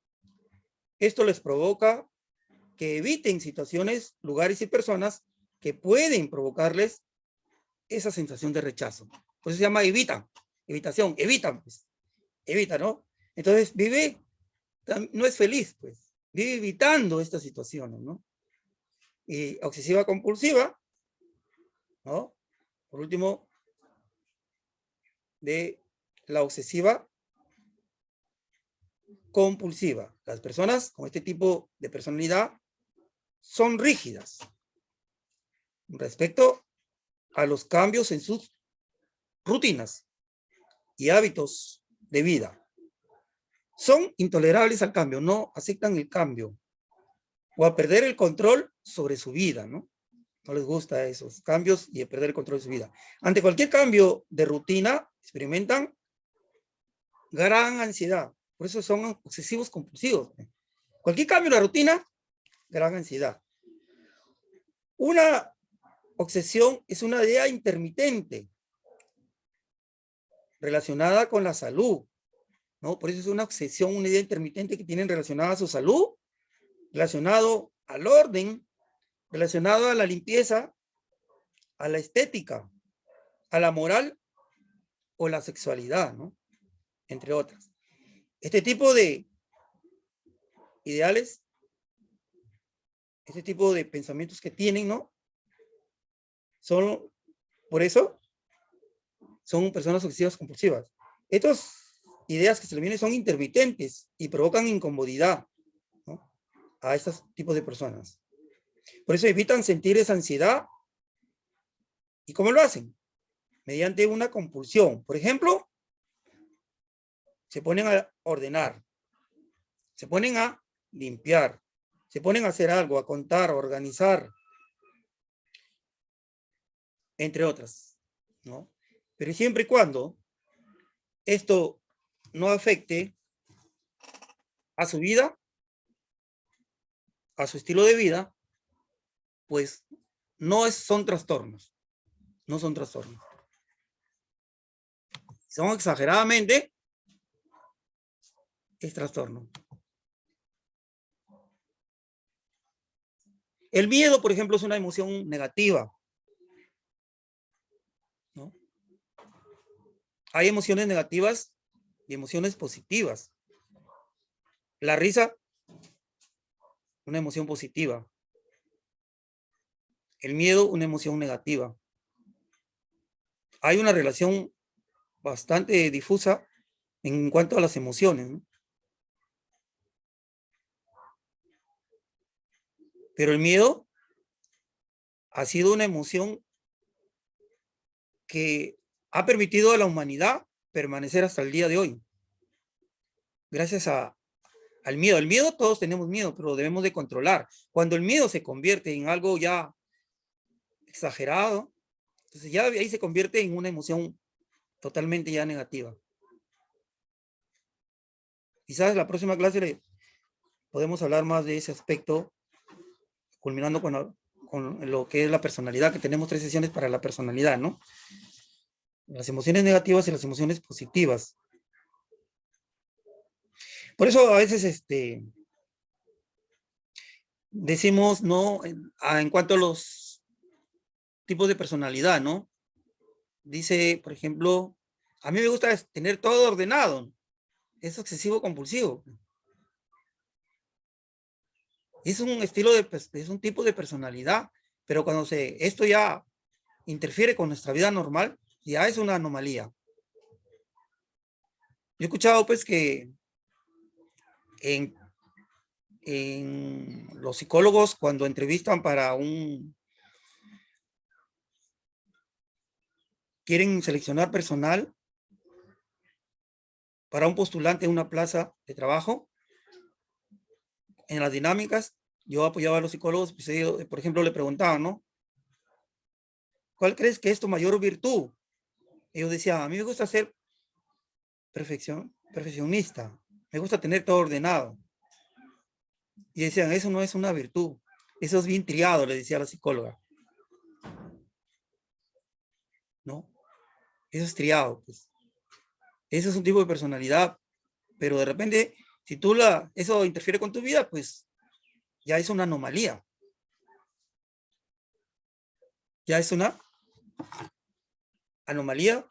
Esto les provoca que eviten situaciones, lugares y personas que pueden provocarles esa sensación de rechazo. Por eso se llama evitan, evitación, evitan, pues. Evita, ¿no? Entonces vive, no es feliz, pues. Vive evitando estas situaciones, ¿no? Y obsesiva compulsiva, ¿no? Por último, de la obsesiva compulsiva. Las personas con este tipo de personalidad son rígidas respecto a los cambios en sus rutinas y hábitos de vida. Son intolerables al cambio, no aceptan el cambio o a perder el control sobre su vida, ¿no? No les gusta esos cambios y a perder el control de su vida. Ante cualquier cambio de rutina, experimentan gran ansiedad. Por eso son obsesivos compulsivos. Cualquier cambio de la rutina, gran ansiedad. Una obsesión es una idea intermitente relacionada con la salud, ¿no? Por eso es una obsesión, una idea intermitente que tienen relacionada a su salud, relacionado al orden, relacionado a la limpieza, a la estética, a la moral o la sexualidad, ¿no? Entre otras. Este tipo de ideales, este tipo de pensamientos que tienen, ¿no? Son, por eso, son personas obsesivas compulsivas. Estas ideas que se le vienen son intermitentes y provocan incomodidad, ¿no? A estos tipos de personas. Por eso evitan sentir esa ansiedad. ¿Y cómo lo hacen? Mediante una compulsión. Por ejemplo, se ponen a ordenar, se ponen a limpiar, se ponen a hacer algo, a contar, a organizar, entre otras, ¿no? Pero siempre y cuando esto no afecte a su vida, a su estilo de vida, pues son trastornos, no son trastornos. Son exageradamente, es trastorno. El miedo, por ejemplo, es una emoción negativa, ¿no? Hay emociones negativas y emociones positivas. La risa, una emoción positiva. El miedo, una emoción negativa. Hay una relación bastante difusa en cuanto a las emociones, ¿no? Pero el miedo ha sido una emoción que ha permitido a la humanidad permanecer hasta el día de hoy. Gracias al miedo. El miedo, todos tenemos miedo, pero debemos de controlar. Cuando el miedo se convierte en algo ya exagerado, entonces ya ahí se convierte en una emoción totalmente ya negativa. Quizás en la próxima clase podemos hablar más de ese aspecto, culminando con lo que es la personalidad, que tenemos 3 sesiones para la personalidad, ¿no? Las emociones negativas y las emociones positivas. Por eso a veces decimos, ¿no? En cuanto a los tipos de personalidad, ¿no? Dice, por ejemplo, a mí me gusta tener todo ordenado. Es obsesivo compulsivo. Es un estilo es un tipo de personalidad, pero cuando esto ya interfiere con nuestra vida normal, ya es una anomalía. Yo he escuchado pues que en los psicólogos cuando entrevistan quieren seleccionar personal para un postulante en una plaza de trabajo, en las dinámicas, yo apoyaba a los psicólogos, pues ellos, por ejemplo, le preguntaban, ¿no? ¿Cuál crees que es tu mayor virtud? Ellos decían, a mí me gusta ser perfeccionista, me gusta tener todo ordenado. Y decían, eso no es una virtud, eso es bien triado, le decía la psicóloga. ¿No? Eso es triado, pues. Eso es un tipo de personalidad, pero de repente, si eso interfiere con tu vida, pues ya es una anomalía. Ya es una anomalía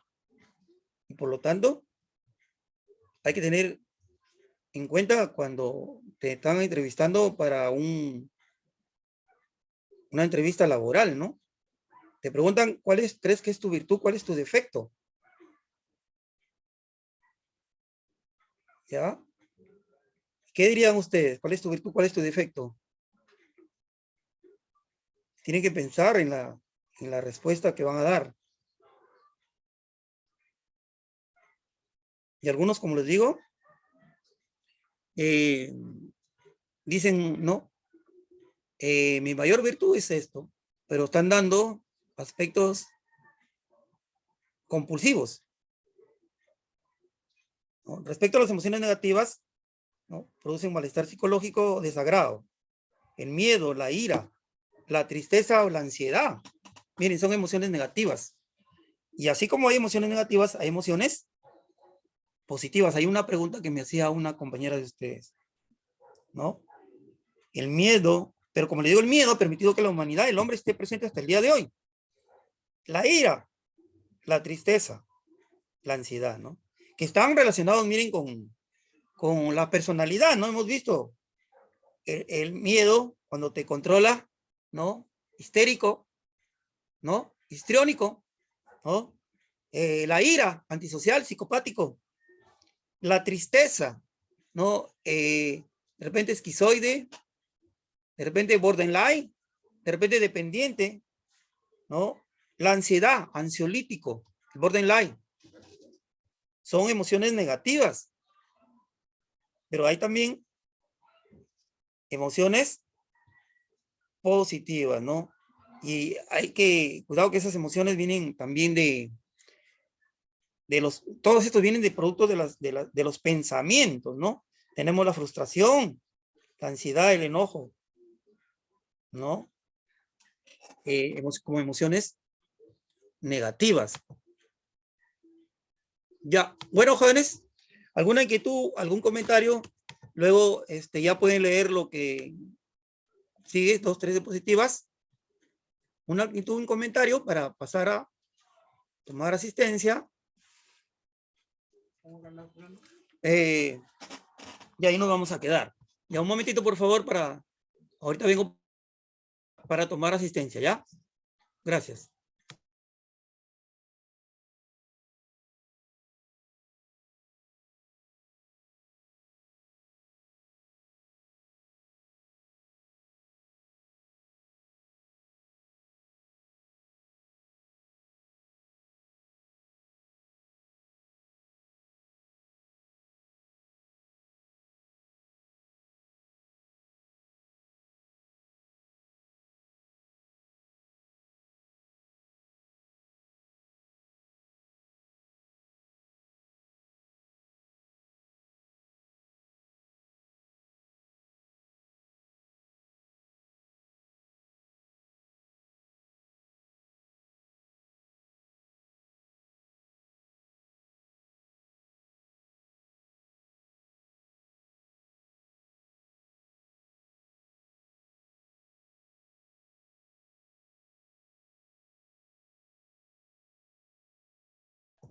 y por lo tanto hay que tener en cuenta cuando te están entrevistando para una entrevista laboral, ¿no? Te preguntan crees que es tu virtud, cuál es tu defecto. ¿Ya? ¿Qué dirían ustedes? ¿Cuál es tu virtud, cuál es tu defecto? Tienen que pensar en la respuesta que van a dar. Y algunos, como les digo, dicen, no, mi mayor virtud es esto, pero están dando aspectos compulsivos. ¿No? Respecto a las emociones negativas, ¿no? Producen malestar psicológico o desagrado. El miedo, la ira, la tristeza o la ansiedad. Miren, son emociones negativas. Y así como hay emociones negativas, hay emociones positivas. Hay una pregunta que me hacía una compañera de ustedes, ¿no? El miedo, pero como le digo, el miedo ha permitido que la humanidad, el hombre, esté presente hasta el día de hoy. La ira, la tristeza, la ansiedad, ¿no? Que están relacionados, miren, con la personalidad, ¿no? Hemos visto el miedo cuando te controla, ¿no? Histérico, ¿no? Histriónico, ¿no? La ira, antisocial, psicopático. La tristeza, ¿no? De repente esquizoide, de repente borderline, de repente dependiente, ¿no? La ansiedad, ansiolítico, el borderline. Son emociones negativas. Pero hay también emociones positivas, ¿no? Y hay que, cuidado que esas emociones vienen también todos estos vienen de producto de los pensamientos, ¿no? Tenemos la frustración, la ansiedad, el enojo, ¿no? Como emociones negativas. Ya, bueno, jóvenes, ¿alguna inquietud, algún comentario? Luego ya pueden leer lo que sigue, 2, 3 diapositivas. Una inquietud, un comentario para pasar a tomar asistencia. Y ahí nos vamos a quedar. Ya un momentito, por favor, ahorita vengo para tomar asistencia, ¿ya? Gracias.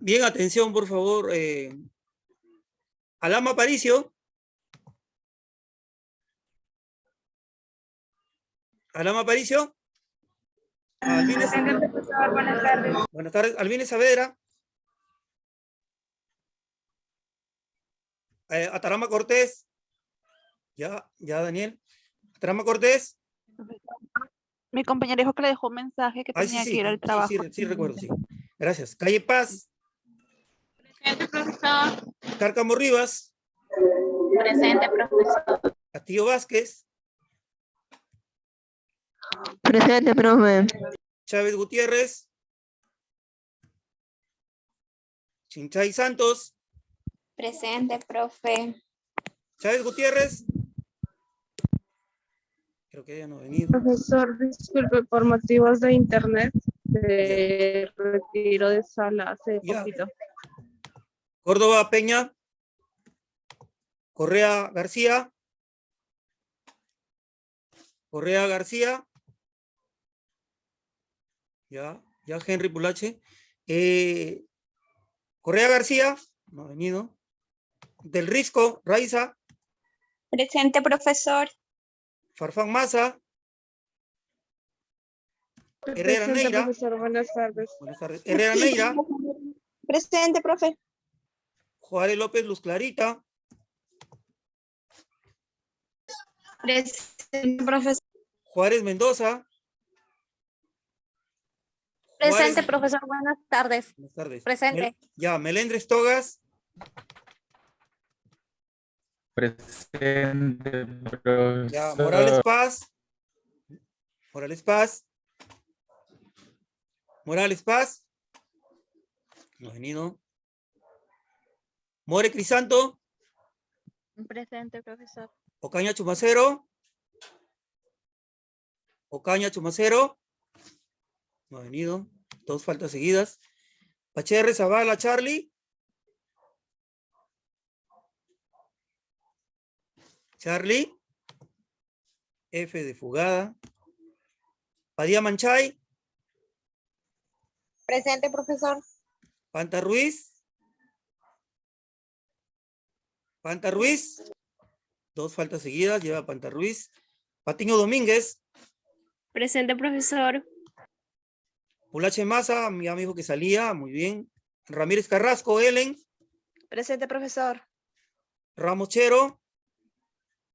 Bien, atención, por favor. Alama Aparicio. Alama Aparicio. Albines.
Profesor, buenas tardes.
Buenas tardes. Albines Saavedra. Atarama Cortés. Ya, Daniel. Atarama Cortés.
Mi compañero dijo que le dejó un mensaje que tenía que ir al trabajo.
Sí, recuerdo, sí. Gracias. Calle Paz.
Presente, profesor.
Cárcamo Rivas.
Presente, profesor.
Castillo Vázquez.
Presente, profe.
Chávez Gutiérrez. Chinchay Santos.
Presente, profe.
Chávez Gutiérrez. Creo que ella no ha venido.
Profesor, disculpe, por motivos de internet, de retiro de sala hace poquito.
Córdoba Peña. Correa García. Correa García. Ya Henry Pulache. Correa García. No ha venido. Del Risco, Raiza.
Presente, profesor.
Farfán Maza. Herrera
Presente,
Neira.
profesor, buenas tardes.
Buenas tardes. Herrera Neira.
Presente, profe.
Juárez López Luz Clarita.
Presente, profesor.
Juárez Mendoza.
Presente, profesor. Buenas tardes.
Buenas tardes.
Presente.
Melendres Togas.
Presente, profesor.
Morales Paz. Morales Paz. Morales Paz. No ha venido. More Crisanto.
Presente, profesor.
Ocaña Chumacero. Ocaña Chumacero. No ha venido. Dos faltas seguidas. Pacherre Zavala Charlie. Charlie. F de Fugada. Padilla Manchay.
Presente, profesor.
Panta Ruiz. Panta Ruiz. Dos faltas seguidas. Lleva Panta Ruiz. Patiño Domínguez.
Presente, profesor.
Pulache Maza, mi amigo que salía, muy bien. Ramírez Carrasco, Ellen.
Presente, profesor.
Ramos Chero.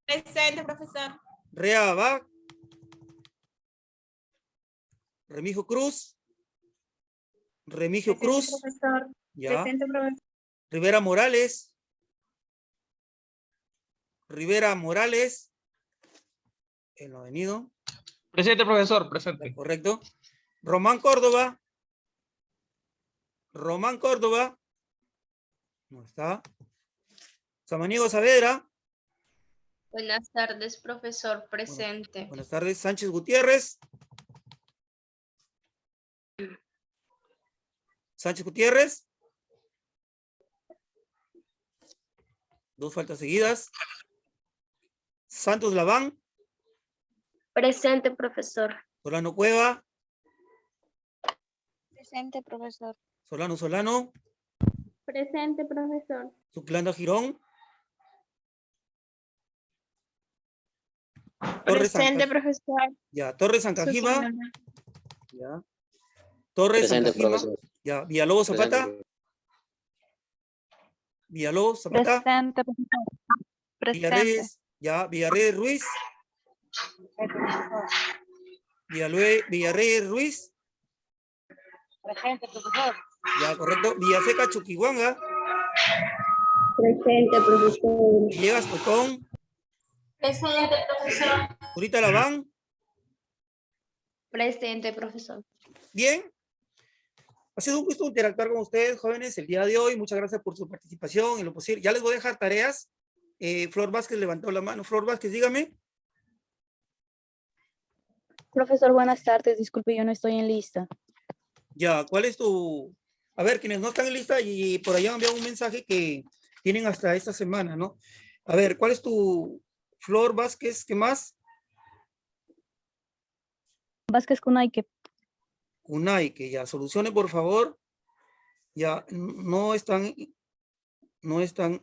Presente, profesor.
Rea Abad. Remigio Cruz. Remigio Cruz.
Profesor.
Ya.
Presente, profesor.
Rivera Morales. Rivera Morales. Él no ha venido.
Presente, profesor. Presente.
Correcto. Román Córdoba. Román Córdoba. No está. Samaniego Saavedra.
Buenas tardes, profesor. Presente.
Buenas tardes. Sánchez Gutiérrez. Sánchez Gutiérrez. Dos faltas seguidas. Santos Laván.
Presente, profesor.
Solano Cueva.
Presente, profesor.
Solano.
Presente, profesor.
Suclanda Girón. Torres
Presente, profesor.
Ya, Torres Sancajima.
Suclanda.
Ya. Torres
Presente,
Sancajima.
profesor.
Ya, Villalobos Zapata.
Presente.
Villalobos Zapata.
Presente, profesor. Presente.
Villarreyes. Ya, Villarreyes Ruiz. Villarreyes Ruiz.
Presente, profesor.
Ya, correcto. Villaseca Chuquihuanga.
Presente, profesor.
Villegas Cotón.
Presente, profesor.
Zurita Laván.
Presente, profesor.
Bien. Ha sido un gusto interactuar con ustedes, jóvenes, el día de hoy. Muchas gracias por su participación en lo posible. Ya les voy a dejar tareas. Flor Vázquez levantó la mano. Flor Vázquez, dígame.
Profesor, buenas tardes. Disculpe, yo no estoy en lista.
Ya, ¿cuál es tu...? A ver, quienes no están en lista y por allá han enviado un mensaje que tienen hasta esta semana, ¿no? A ver, ¿cuál es tu... Flor Vázquez, ¿qué más?
Vázquez Kunaique.
Kunaique, ya, solucione por favor. Ya, no están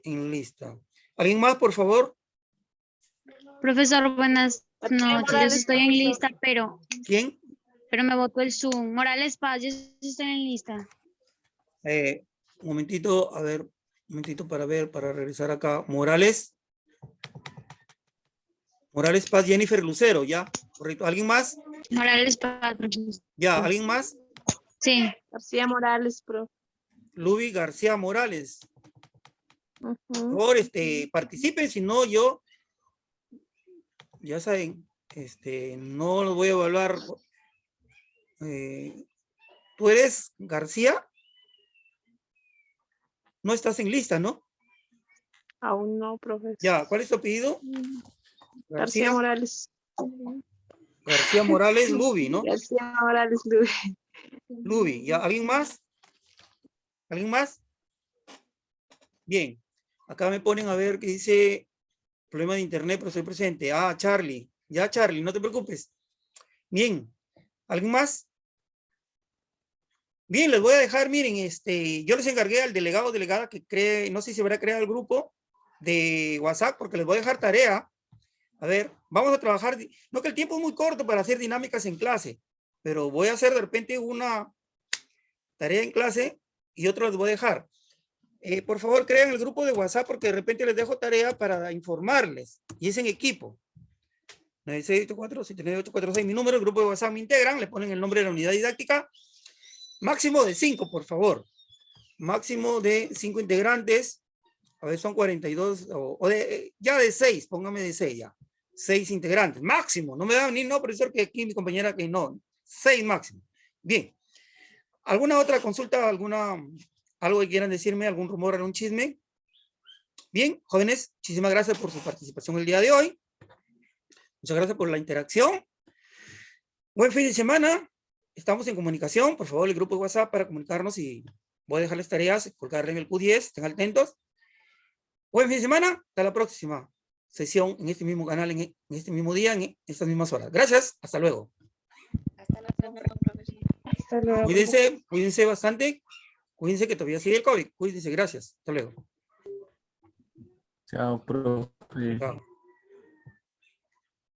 en lista. ¿Alguien más, por favor?
Profesor, buenas
No, yo sí estoy en lista, pero
¿Quién?
me votó el Zoom. Morales Paz, yo sí estoy en lista.
Un momentito, a ver, un momentito para ver, para revisar acá. Morales Paz, Jennifer Lucero, ya, correcto. ¿Alguien más?
Morales Paz, profesor.
Ya, ¿alguien más?
Sí.
García Morales, profe.
Luby García Morales. Por favor, participen, si no yo, ya saben, no lo voy a evaluar. ¿Tú eres García? No estás en lista, ¿no?
Aún no, profesor.
Ya, ¿cuál es tu apellido?
García Morales.
García Morales Luby, ¿no?
García Morales Luby.
Luby, ¿ya? ¿Alguien más? ¿Alguien más? Bien, acá me ponen a ver que dice problema de internet, pero estoy presente. Ah, Charlie. Ya, Charlie, no te preocupes. Bien, ¿alguien más? Bien, les voy a dejar, miren, yo les encargué al delegado o delegada que cree, no sé si habrá creado el grupo de WhatsApp, porque les voy a dejar tarea. A ver, vamos a trabajar, no que el tiempo es muy corto para hacer dinámicas en clase, pero voy a hacer de repente una tarea en clase y otra les voy a dejar. Por favor, creen el grupo de WhatsApp porque de repente les dejo tarea para informarles y es en equipo. 9684-79846, mi número, el grupo de WhatsApp me integran, le ponen el nombre de la unidad didáctica. Máximo de 5, por favor. Máximo de 5 integrantes. A ver, son 42, ya de 6, póngame de 6 ya. 6 integrantes, máximo. No me da ni no, profesor, que aquí mi compañera que no. 6 máximo. Bien. ¿Alguna otra consulta? Algo que quieran decirme? ¿Algún rumor, algún chisme? Bien, jóvenes, muchísimas gracias por su participación el día de hoy. Muchas gracias por la interacción. Buen fin de semana. Estamos en comunicación. Por favor, el grupo de WhatsApp para comunicarnos y voy a dejarles tareas, colgarle en el Q10. Estén atentos. Buen fin de semana. Hasta la próxima sesión en este mismo canal, en este mismo día, en estas mismas horas. Gracias. Hasta luego.
Hasta luego.
Cuídense bastante. Cuídense que todavía sigue el COVID. Cuídense. Gracias. Hasta luego.
Chao, profe.
Chao.